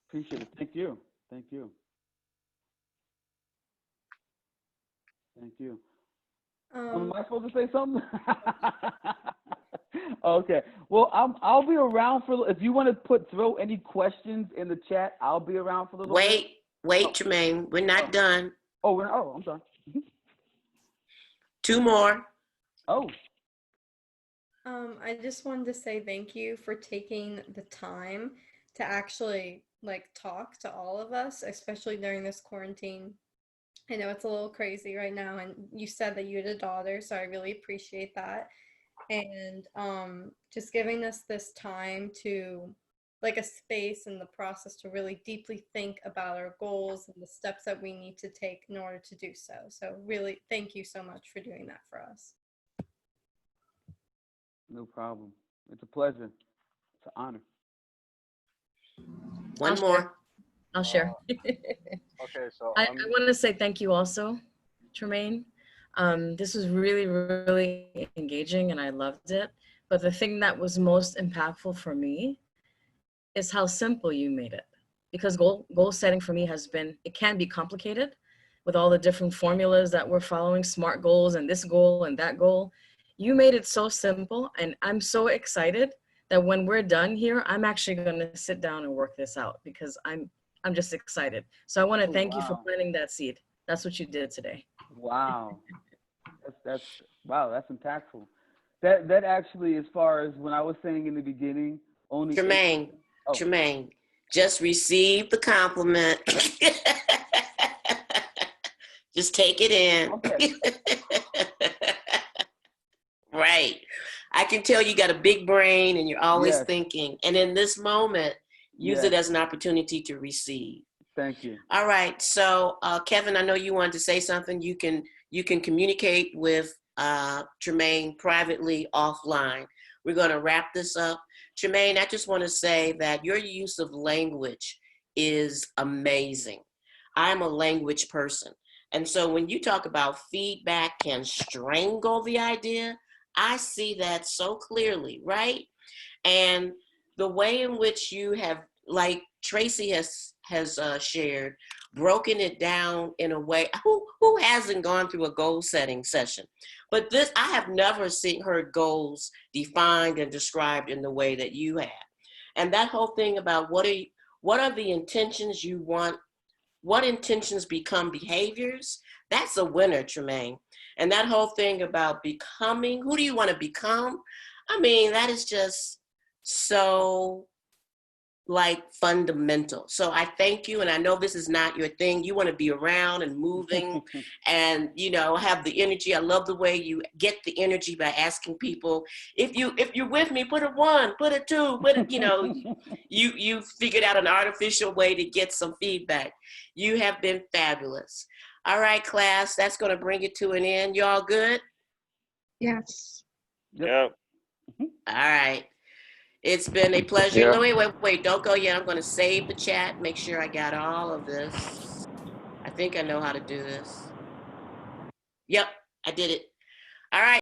Appreciate it. Thank you. Thank you. Thank you. Am I supposed to say something? Okay. Well, I'll be around for, if you want to throw any questions in the chat, I'll be around for a little bit. Wait, Tremayne, we're not done. I'm sorry. 2 more. I just wanted to say thank you for taking the time to actually like talk to all of us, especially during this quarantine. I know it's a little crazy right now, and you said that you had a daughter, so I really appreciate that. And just giving us this time to, like, a space in the process to really deeply think about our goals and the steps that we need to take in order to do so. So really, thank you so much for doing that for us. No problem. It's a pleasure. It's an honor. One more. I'll share. Okay, so I want to say thank you also, Tremayne. This was really, really engaging and I loved it. But the thing that was most impactful for me is how simple you made it. Because goal setting for me it can be complicated with all the different formulas that we're following, SMART goals and this goal and that goal. You made it so simple, and I'm so excited that when we're done here, I'm actually going to sit down and work this out because I'm just excited. So I want to thank you for planting that seed. That's what you did today. Wow. That's impactful. That actually, as far as when I was saying in the beginning, only Tremayne, just receive the compliment. Just take it in. Okay. Right. I can tell you got a big brain and you're always thinking. And in this moment, use it as an opportunity to receive. Thank you. All right. So, Kevin, I know you wanted to say something. You can communicate with Tremayne privately offline. We're going to wrap this up. Tremayne, I just want to say that your use of language is amazing. I'm a language person. And so when you talk about feedback can strangle the idea, I see that so clearly, right? And the way in which you have, like Tracy has shared, broken it down in a way, who hasn't gone through a goal setting session? But I have never heard goals defined and described in the way that you have. And that whole thing about what are the intentions you want, what intentions become behaviors, that's a winner, Tremayne. And that whole thing about becoming, who do you want to become? I mean, that is just so like fundamental. So I thank you. And I know this is not your thing. You want to be around and moving and, have the energy. I love the way you get the energy by asking people, if you're with me, put a 1, put a 2, you figured out an artificial way to get some feedback. You have been fabulous. All right, class, that's going to bring it to an end. You all good? Yes. Yep. All right. It's been a pleasure. Yeah. No, wait, don't go yet. I'm going to save the chat, make sure I got all of this. I think I know how to do this. Yep, I did it. All right.